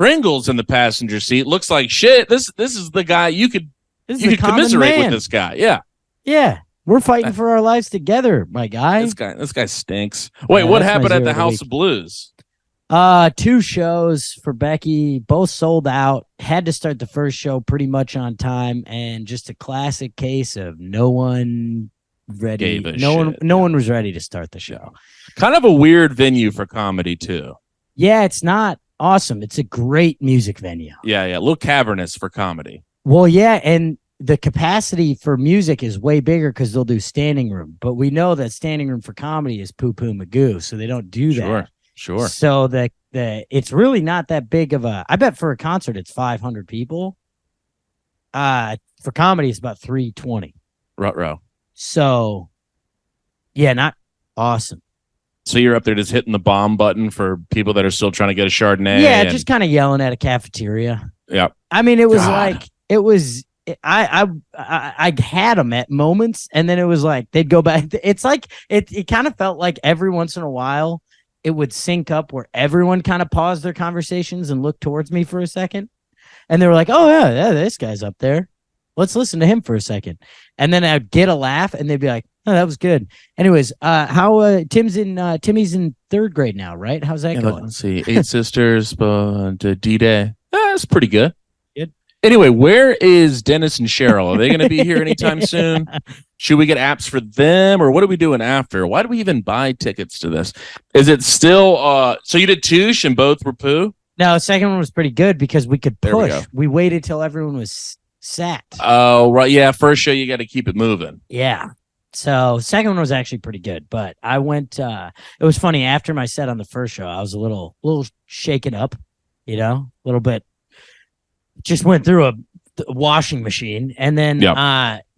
Winkels in the passenger seat looks like shit. This is the guy you could commiserate with this guy. Yeah. Yeah. We're fighting for our lives together, my guy. This guy stinks. Wait, what happened at the House of Blues? 2 shows for Becky, both sold out. Had to start the first show pretty much on time, and just a classic case of no one ready. No one was ready to start the show. Kind of a weird venue for comedy too. Yeah, it's not awesome. It's a great music venue. Yeah, a little cavernous for comedy. Well, yeah, and the capacity for music is way bigger because they'll do standing room. But we know that standing room for comedy is poo-poo magoo, so they don't do that. Sure. So the it's really not that big of a. I bet for a concert it's 500 people. For comedy it's about 320. Ruh-roh. So, yeah, not awesome. So you're up there just hitting the bomb button for people that are still trying to get a Chardonnay. Yeah, just kind of yelling at a cafeteria. Yeah. I mean, it was I had them at moments, and then it was like they'd go back. It's like it kind of felt like every once in a while it would sync up where everyone kind of paused their conversations and looked towards me for a second, and they were like, "Oh yeah, this guy's up there. Let's listen to him for a second." And then I'd get a laugh, and they'd be like, "Oh, that was good." Anyways, how Timmy's in 3rd grade now, right? How's that going? Let's see, 8 sisters, but D-Day. That's pretty good. Anyway, where is Dennis and Cheryl? Are they going to be here anytime soon? Should we get apps for them, or what are we doing after? Why do we even buy tickets to this? Is it still so you did Touche and both were poo? No, the second one was pretty good because we could push. We waited till everyone was sat. Oh, right. Yeah, first show you got to keep it moving. Yeah. So second one was actually pretty good, but I went it was funny, after my set on the first show, I was a little shaken up, a little bit. Just went through a washing machine and then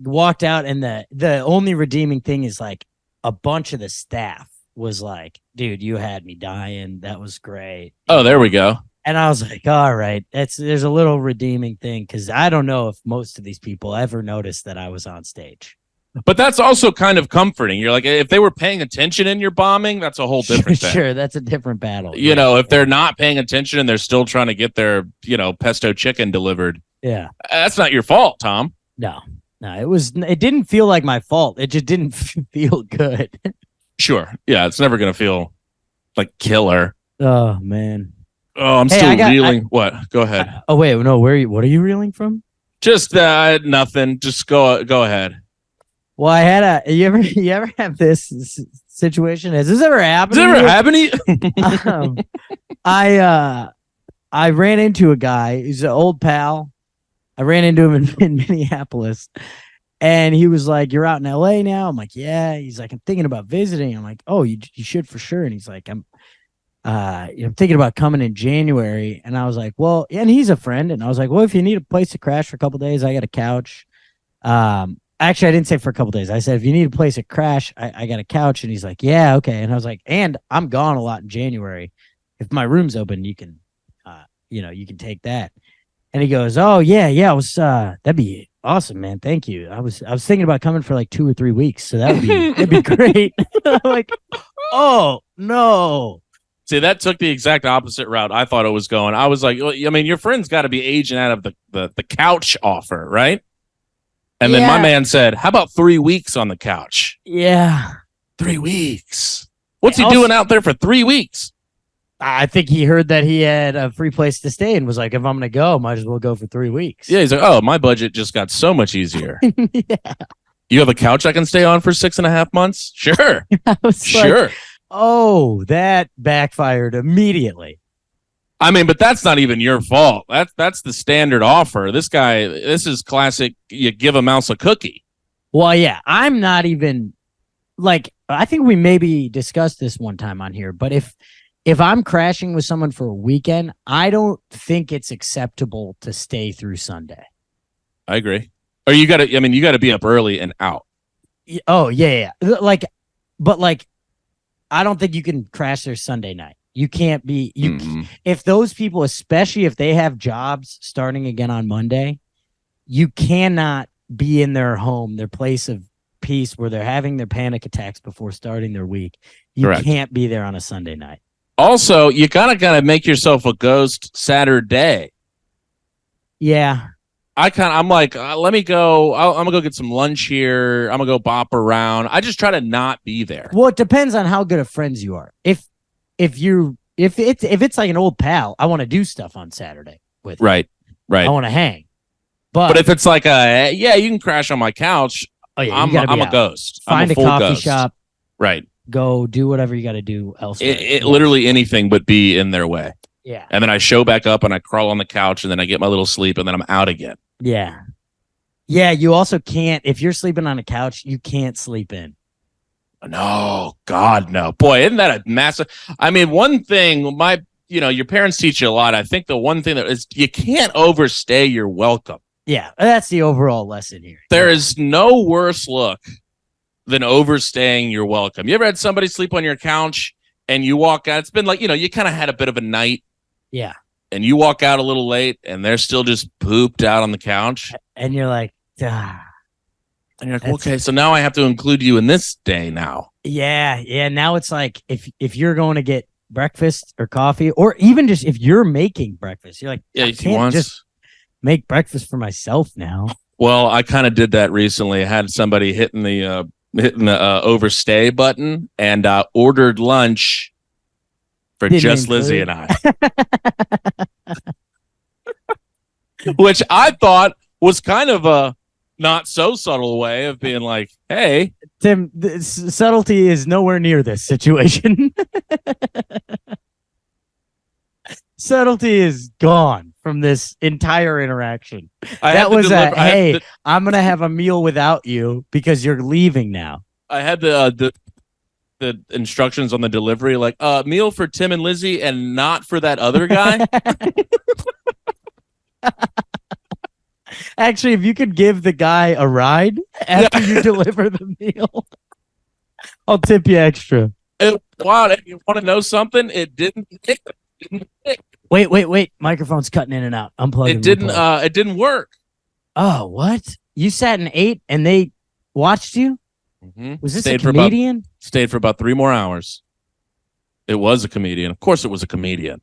walked out, and the only redeeming thing is like a bunch of the staff was like, "Dude, you had me dying. That was great." Oh, there we go. And I was like, all right, there's a little redeeming thing, because I don't know if most of these people ever noticed that I was on stage. But that's also kind of comforting. You're like, if they were paying attention in your bombing, that's a whole different thing. Sure, that's a different battle. You know, if they're not paying attention and they're still trying to get their, pesto chicken delivered. Yeah. That's not your fault, Tom. No, it didn't feel like my fault. It just didn't feel good. Sure. Yeah, it's never going to feel like killer. Oh, man. Oh, I'm still reeling. What? Go ahead. Oh, wait, no, what are you reeling from? Just nothing. Just go ahead. Well, you ever have this situation? Has this ever happened? I ran into a guy. He's an old pal. I ran into him in Minneapolis, and he was like, "You're out in LA now?" I'm like, "Yeah." He's like, "I'm thinking about visiting." I'm like, "Oh, you should for sure." And he's like, "I'm thinking about coming in January." And I was like, "Well," and he's a friend, and I was like, "Well, if you need a place to crash for a couple days, I got a couch." Actually, I didn't say for a couple days. I said, if you need a place to crash, I got a couch. And he's like, yeah, okay. And I was like, and I'm gone a lot in January. If my room's open, you can, you can take that. And he goes, oh yeah. I was, that'd be awesome, man. Thank you. I was thinking about coming for like 2 or 3 weeks. So that'd be great. I'm like, oh no. See, that took the exact opposite route I thought it was going. I was like, well, I mean, your friend's got to be aging out of the couch offer, right? And then my man said, how about 3 weeks on the couch? Yeah. 3 weeks. What's he doing out there for 3 weeks? I think he heard that he had a free place to stay and was like, if I'm going to go, might as well go for 3 weeks. Yeah, he's like, oh, my budget just got so much easier. Yeah. You have a couch I can stay on for 6.5 months? Sure. Sure. Like, oh, that backfired immediately. I mean, but that's not even your fault. That's the standard offer. This is classic. You give a mouse a cookie. Well, yeah, I'm not even like, I think we maybe discussed this one time on here, but if I'm crashing with someone for a weekend, I don't think it's acceptable to stay through Sunday. I agree. Or you got to be up early and out. Oh, yeah. But I don't think you can crash there Sunday night. You can't be if those people, especially if they have jobs starting again on Monday, you cannot be in their home, their place of peace where they're having their panic attacks before starting their week. You Correct. Can't be there on a Sunday night. Also, you gotta make yourself a ghost Saturday. Yeah. I'm like, let me go. I'm gonna go get some lunch here. I'm gonna go bop around. I just try to not be there. Well, it depends on how good of friends you are. If it's like an old pal, I want to do stuff on Saturday with him. Right. I want to hang. But if it's like you can crash on my couch. Oh yeah, I'm a ghost. Find a coffee ghost. shop. Right. Go do whatever you got to do elsewhere. Literally anything would be in their way. Yeah. And then I show back up and I crawl on the couch and then I get my little sleep and then I'm out again. Yeah. Yeah. You also can't, if you're sleeping on a couch, you can't sleep in. No, God, no. Boy, isn't that a massive... I mean, one thing, your parents teach you a lot. I think the one thing that is, you can't overstay your welcome. Yeah, that's the overall lesson here. There is no worse look than overstaying your welcome. You ever had somebody sleep on your couch and you walk out? It's been like, you kind of had a bit of a night. Yeah. And you walk out a little late and they're still just pooped out on the couch. And you're like, ah. And you're like, okay, so now I have to include you in this day now. Yeah. Now it's like if you're going to get breakfast or coffee, or even just if you're making breakfast, you're like, I can't just make breakfast for myself now. Well, I kind of did that recently. I had somebody hitting the overstay button and ordered lunch for just Lizzie and I, which I thought was kind of a not so subtle way of being like, hey, Tim, subtlety is nowhere near this situation. Subtlety is gone from this entire interaction. I'm going to have a meal without you because you're leaving now. I had the instructions on the delivery, like, meal for Tim and Lizzie and not for that other guy. Actually, if you could give the guy a ride after you deliver the meal, I'll tip you extra. Wow, if you want to know something, it didn't hit. Wait. Microphone's cutting in and out. Unplug. It didn't work. Oh, what? You sat and ate and they Watched you? Mm-hmm. Was this a comedian? Stayed for about 3 more hours. It was a comedian. Of course, it was a comedian.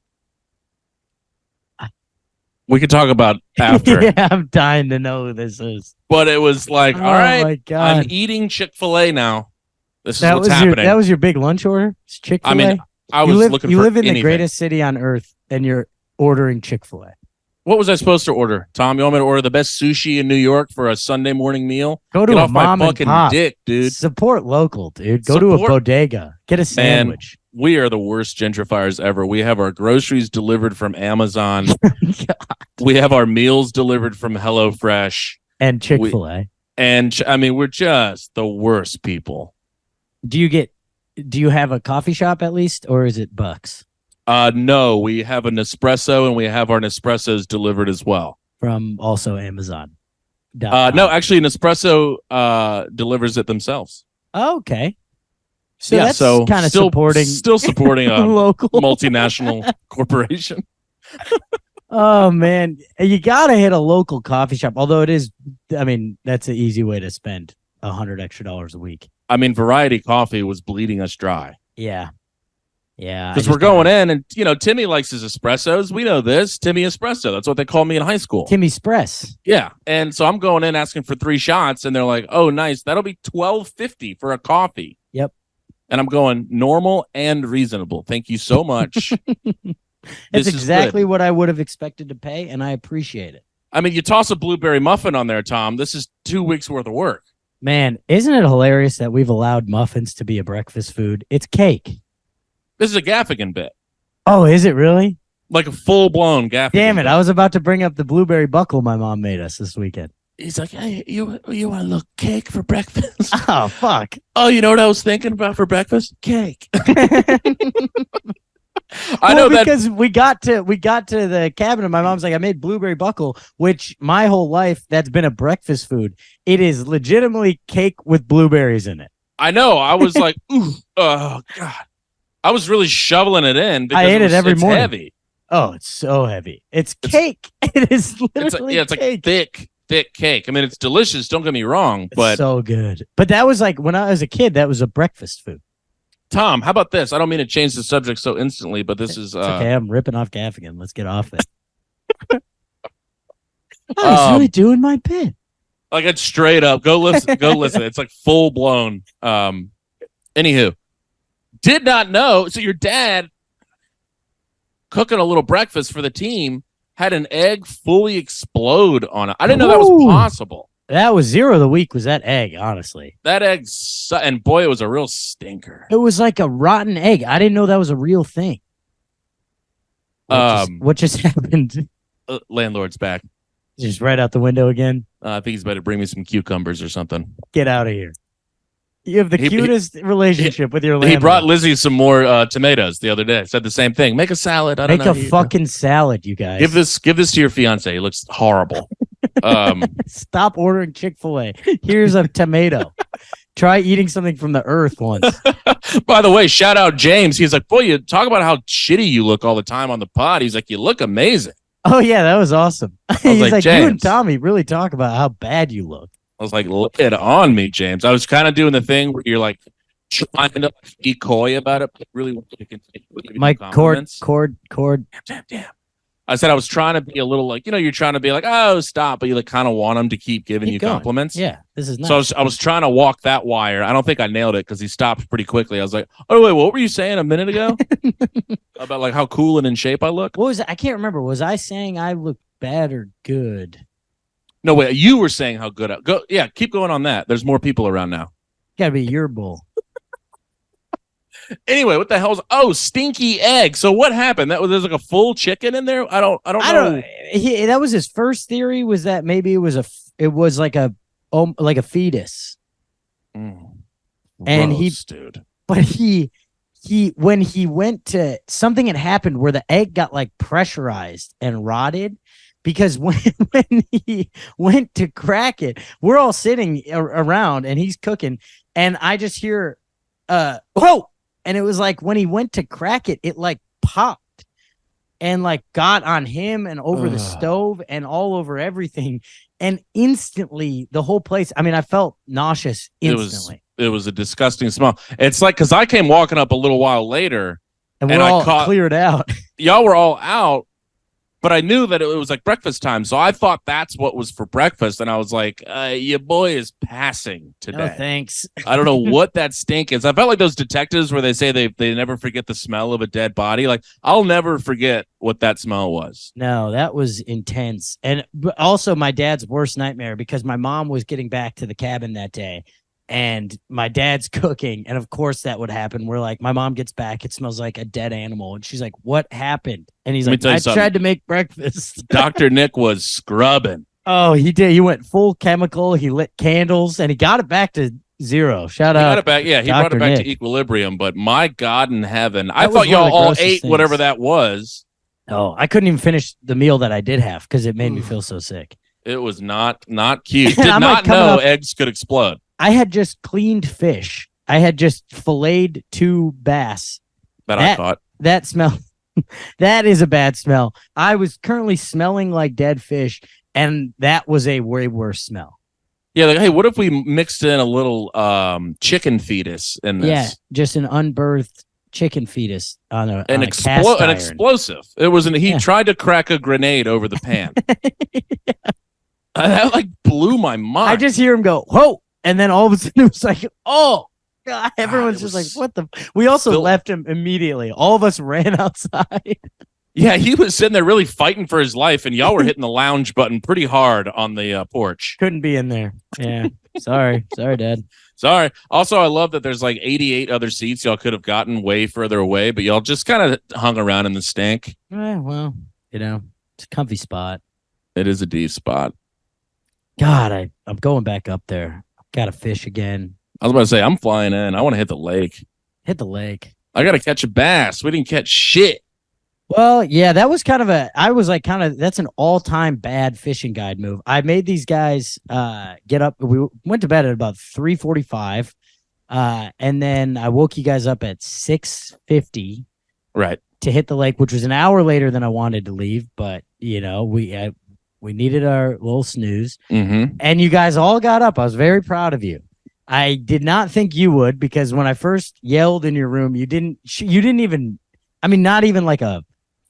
We could talk about after. Yeah, I'm dying to know who this is. But it was like, all right, my God. I'm eating Chick-fil-A now. This is That what's was happening. that was your big lunch order? It's Chick-fil-A? I mean, I was looking for You live in anything. the greatest city on earth, and you're ordering Chick-fil-A. What was I supposed to order, Tom? You want me to order the best sushi in New York for a Sunday morning meal? Go to Get a off my mom and fucking pop. dick, dude. Support local, dude. Go to a bodega. Get a sandwich. Man, we are the worst gentrifiers ever. We have our groceries delivered from Amazon. We have our meals delivered from HelloFresh. And Chick-fil-A. I mean, we're just the worst people. Do you have a coffee shop at least, or is it Bucks? No, we have an Nespresso, and we have our Nespressos delivered as well. From also Amazon. No, actually, Nespresso delivers it themselves. Oh, okay. So yeah, that's so kind of still supporting a local multinational corporation. Oh man, you gotta hit a local coffee shop. Although it is, I mean, that's an easy way to spend $100 extra a week. I mean, Variety Coffee was bleeding us dry. Yeah. Because we're going in, and Timmy likes his espressos. We know this, Timmy Espresso. That's what they called me in high school. Timmy Spress. Yeah, and so I'm going in asking for 3 shots, and they're like, "Oh, nice, that'll be $12.50 for a coffee." Yep. And I'm going normal and reasonable. Thank you so much. It's exactly what I would have expected to pay, and I appreciate it. I mean, you toss a blueberry muffin on there, Tom. This is 2 weeks worth of work. Man, isn't it hilarious that we've allowed muffins to be a breakfast food? It's cake. This is a Gaffigan bit. Oh, is it really? Like a full-blown Gaffigan Damn it, bit. I was about to bring up the blueberry buckle my mom made us this weekend. He's like, "Hey, you want a little cake for breakfast?" Oh, fuck. Oh, you know what I was thinking about for breakfast? Cake. I know know that because we got to the cabin and my mom's like, I made blueberry buckle, which my whole life that's been a breakfast food. It is legitimately cake with blueberries in it. I know. I was like, ooh, oh God. I was really shoveling it in because I ate it every morning. Heavy. Oh, it's so heavy. It's cake. It is literally it's cake. Like thick cake. I mean, it's delicious. Don't get me wrong, but it's so good. But that was like when I was a kid, that was a breakfast food. Tom, how about this? I don't mean to change the subject so instantly, but this is okay. I'm ripping off Gaffigan. Let's get off it. I was really doing my bit. Like it's straight up. Go listen. Go listen. It's like full blown. Anywho, did not know. So your dad cooking a little breakfast for the team had an egg fully explode on it. I didn't know that was possible. That was zero of the week. Was that egg? Honestly, that egg, and boy, it was a real stinker. It was like a rotten egg. I didn't know that was a real thing. What just happened? Landlord's back. Just right out the window again. I think he's better bring me some cucumbers or something. Get out of here. You have the cutest relationship with your landlord. He brought Lizzie some more tomatoes the other day. Said the same thing. Make a salad. I don't know. Make a fucking salad, you guys. Give this to your fiance. He looks horrible. Stop ordering Chick-fil-A. Here's a tomato. Try eating something from the earth once. By the way, shout out James. He's like, boy, you talk about how shitty you look all the time on the pod. He's like, you look amazing. Oh, yeah, that was awesome. He's like, James, you and Tommy really talk about how bad you look. I was like, look it on me, James. I was kind of doing the thing where you're like trying to be coy about it, but really want to continue. Mike, cord. Damn. I said I was trying to be a little like, you're trying to be like, oh, stop, but you like kind of want him to keep giving you going. compliments. Yeah, this is nice. So I was trying to walk that wire. I don't think I nailed it because he stopped pretty quickly. I was like, oh wait, what were you saying a minute ago about like how cool and in shape I look? What was it? I can't remember. Was I saying I look bad or good? No, wait, you were saying how good go. Yeah, keep going on that. There's more people around now. Gotta be your bull. Anyway, what the hell's stinky egg? So what happened? There's like a full chicken in there. I don't know. That was his first theory. Was that maybe it was like a fetus. And gross, dude. But he when he went to something had happened where the egg got like pressurized and rotted. Because when he went to crack it, we're all sitting around and he's cooking, and I just hear, whoa! And it was like when he went to crack it, it like popped, and like got on him and over the stove and all over everything. And instantly the whole place, I mean, I felt nauseous instantly. It was a disgusting smell. It's like, because I came walking up a little while later and we're all cleared out. Y'all were all out, but I knew that it was like breakfast time. So I thought that's what was for breakfast. And I was like, your boy is passing today. No, thanks. I don't know what that stink is. I felt like those detectives where they say they never forget the smell of a dead body. Like, I'll never forget what that smell was. No, that was intense. And also my dad's worst nightmare, because my mom was getting back to the cabin that day. And my dad's cooking. And of course that would happen. We're like, my mom gets back. It smells like a dead animal. And she's like, what happened? And he's like, I tried to make breakfast. Dr. Nick was scrubbing. Oh, he did. He went full chemical. He lit candles and he got it back to zero. Shout out. Got it back. Yeah, he brought it back to equilibrium. But my God in heaven, I thought y'all all ate whatever that was. Oh, I couldn't even finish the meal that I did have because it made me feel so sick. It was not cute. Did not know eggs could explode. I had just cleaned fish. I had just filleted 2 bass. I thought. That smell, that is a bad smell. I was currently smelling like dead fish, and that was a way worse smell. Yeah, like, hey, what if we mixed in a little chicken fetus in this? Yeah, just an unbirthed chicken fetus on an explosive. It was he tried to crack a grenade over the pan. That like blew my mind. I just hear him go, whoa. And then all of a sudden it was like, oh, God. Everyone's just like, what the? We also left him immediately. All of us ran outside. Yeah, he was sitting there really fighting for his life, and y'all were hitting the lounge button pretty hard on the porch. Couldn't be in there. Yeah. Sorry, Dad. Sorry. Also, I love that there's like 88 other seats y'all could have gotten way further away, but y'all just kind of hung around in the stink. Well, it's a comfy spot. It is a D spot. God, I'm going back up there. Got to fish again. I was about to say, I'm flying in. I want to hit the lake. Hit the lake. I got to catch a bass. We didn't catch shit. Well, yeah, that was that's an all-time bad fishing guide move. I made these guys get up. We went to bed at about 3:45, and then I woke you guys up at 6:50. Right. To hit the lake, which was an hour later than I wanted to leave, but, we needed our little snooze. Mm-hmm. And you guys all got up. I was very proud of you. I did not think you would, because when I first yelled in your room, you didn't even, not even like a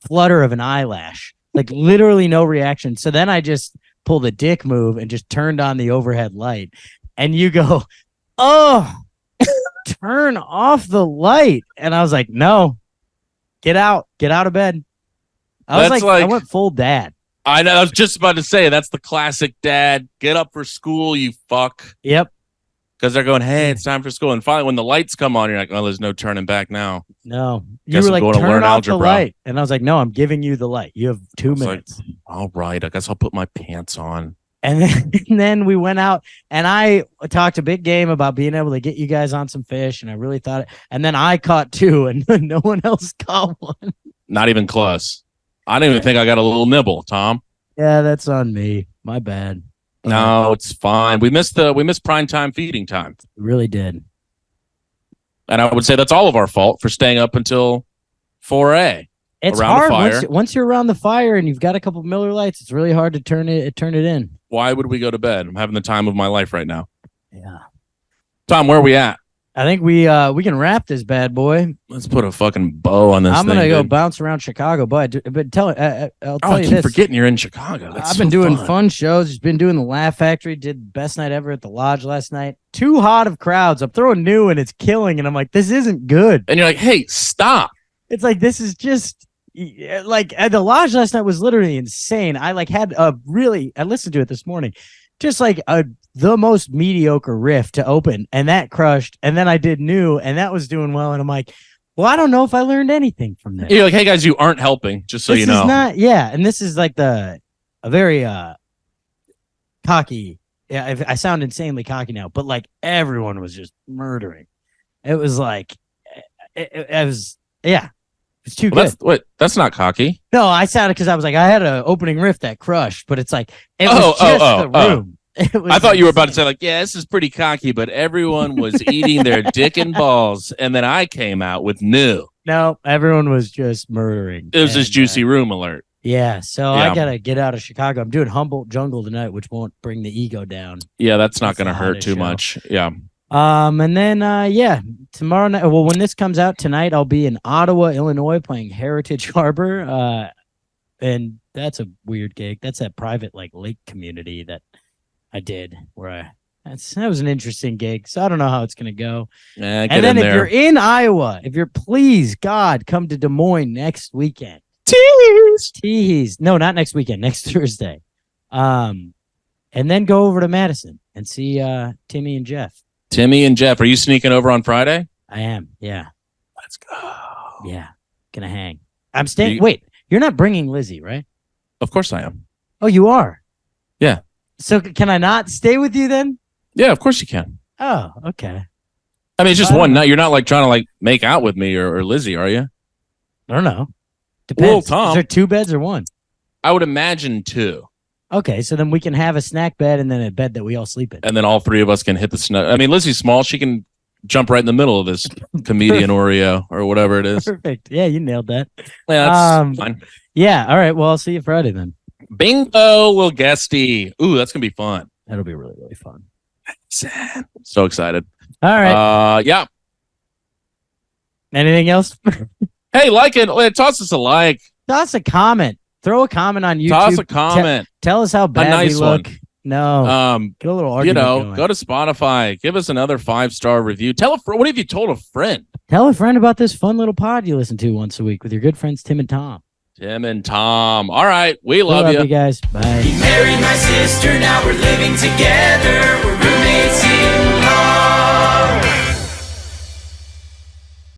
flutter of an eyelash, like literally no reaction. So then I just pulled a dick move and just turned on the overhead light, and you go, oh, turn off the light. And I was like, no, get out of bed. I went full dad. I know. I was just about to say, that's the classic dad. Get up for school, you fuck. Yep. Because they're going, hey, it's time for school. And finally, when the lights come on, you're like, oh, there's no turning back now. No. You were like, turn off the light. And I was like, no, I'm giving you the light. You have 2 minutes. Like, all right. I guess I'll put my pants on. And then we went out, and I talked a big game about being able to get you guys on some fish. And I really thought it. And then I caught 2, and no one else caught one. Not even close. I didn't even think I got a little nibble, Tom. Yeah, that's on me. My bad. No, it's fine. We missed prime time feeding time. We really did. And I would say that's all of our fault for staying up until 4A. It's hard once you're around the fire and you've got a couple Miller Lights. It's really hard to turn it in. Why would we go to bed? I'm having the time of my life right now. Yeah. Tom, where are we at? I think we can wrap this bad boy. Let's put a fucking bow on this. I'm gonna go bounce around Chicago, but I'll tell you this. Keep forgetting you're in Chicago. I've been doing fun shows. Just been doing the Laugh Factory. Did best night ever at the Lodge last night. Too hot of crowds. I'm throwing new and it's killing. And I'm like, this isn't good. And you're like, hey, stop. It's like, this is just like at the Lodge last night was literally insane. I listened to it this morning. Just like the most mediocre riff to open, and that crushed. And then I did new, and that was doing well. And I'm like, well, I don't know if I learned anything from this. You're like, hey guys, you aren't helping, just so you know. And this is like a very cocky. Yeah, I sound insanely cocky now, but like everyone was just murdering. It was like, it was too good. That's not cocky. No, I sounded because I was like, I had an opening riff that crushed, but it's like, it was just the room. I thought you were about to say, like, yeah, this is pretty cocky, but everyone was eating their dick and balls. And then I came out with new. No, everyone was just murdering. It was this juicy room alert. Yeah, so Yeah. I got to get out of Chicago. I'm doing Humboldt Jungle tonight, which won't bring the ego down. Yeah, that's not going to the hurt hottest too show. much. Yeah. And then, tomorrow night, well, when this comes out tonight, I'll be in Ottawa, Illinois, playing Heritage Harbor. And that's a weird gig. That's that private, like, lake community that I did where that was an interesting gig. So I don't know how it's going to go. Yeah, And then if you're in Iowa, please, God, come to Des Moines next weekend. Tease. No, not next weekend. Next Thursday. And then go over to Madison and see Timmy and Jeff. Timmy and Jeff, are you sneaking over on Friday? I am. Yeah. Let's go. Yeah. Gonna hang. I'm staying. Wait, you're not bringing Lizzie, right? Of course I am. Oh, you are? Yeah. So can I not stay with you then? Yeah, of course you can. Oh, okay. I mean, it's just one night. You're not like trying to like make out with me or Lizzie, are you? I don't know. Depends. Well, Tom. Is there 2 beds or 1? I would imagine 2. Okay, so then we can have a snack bed and then a bed that we all sleep in. And then all 3 of us can hit the snow. I mean, Lizzie's small. She can jump right in the middle of this comedian Oreo or whatever it is. Perfect. Yeah, you nailed that. Yeah, that's fine. Yeah, all right. Well, I'll see you Friday then. Bingo, little guesty. Ooh, that's going to be fun. That'll be really, really fun. So excited. All right. Yeah. Anything else? Hey, like it. Toss us a like. Toss a comment. Throw a comment on YouTube. Toss a comment. Tell us how bad nice we look. one. No. Get a little argument going. Go to Spotify. Give us another 5-star review. Tell a friend. What have you told a friend? Tell a friend about this fun little pod you listen to once a week with your good friends Tim and Tom. Tim and Tom. All right. We love you. You guys. Bye. He married my sister, now we're living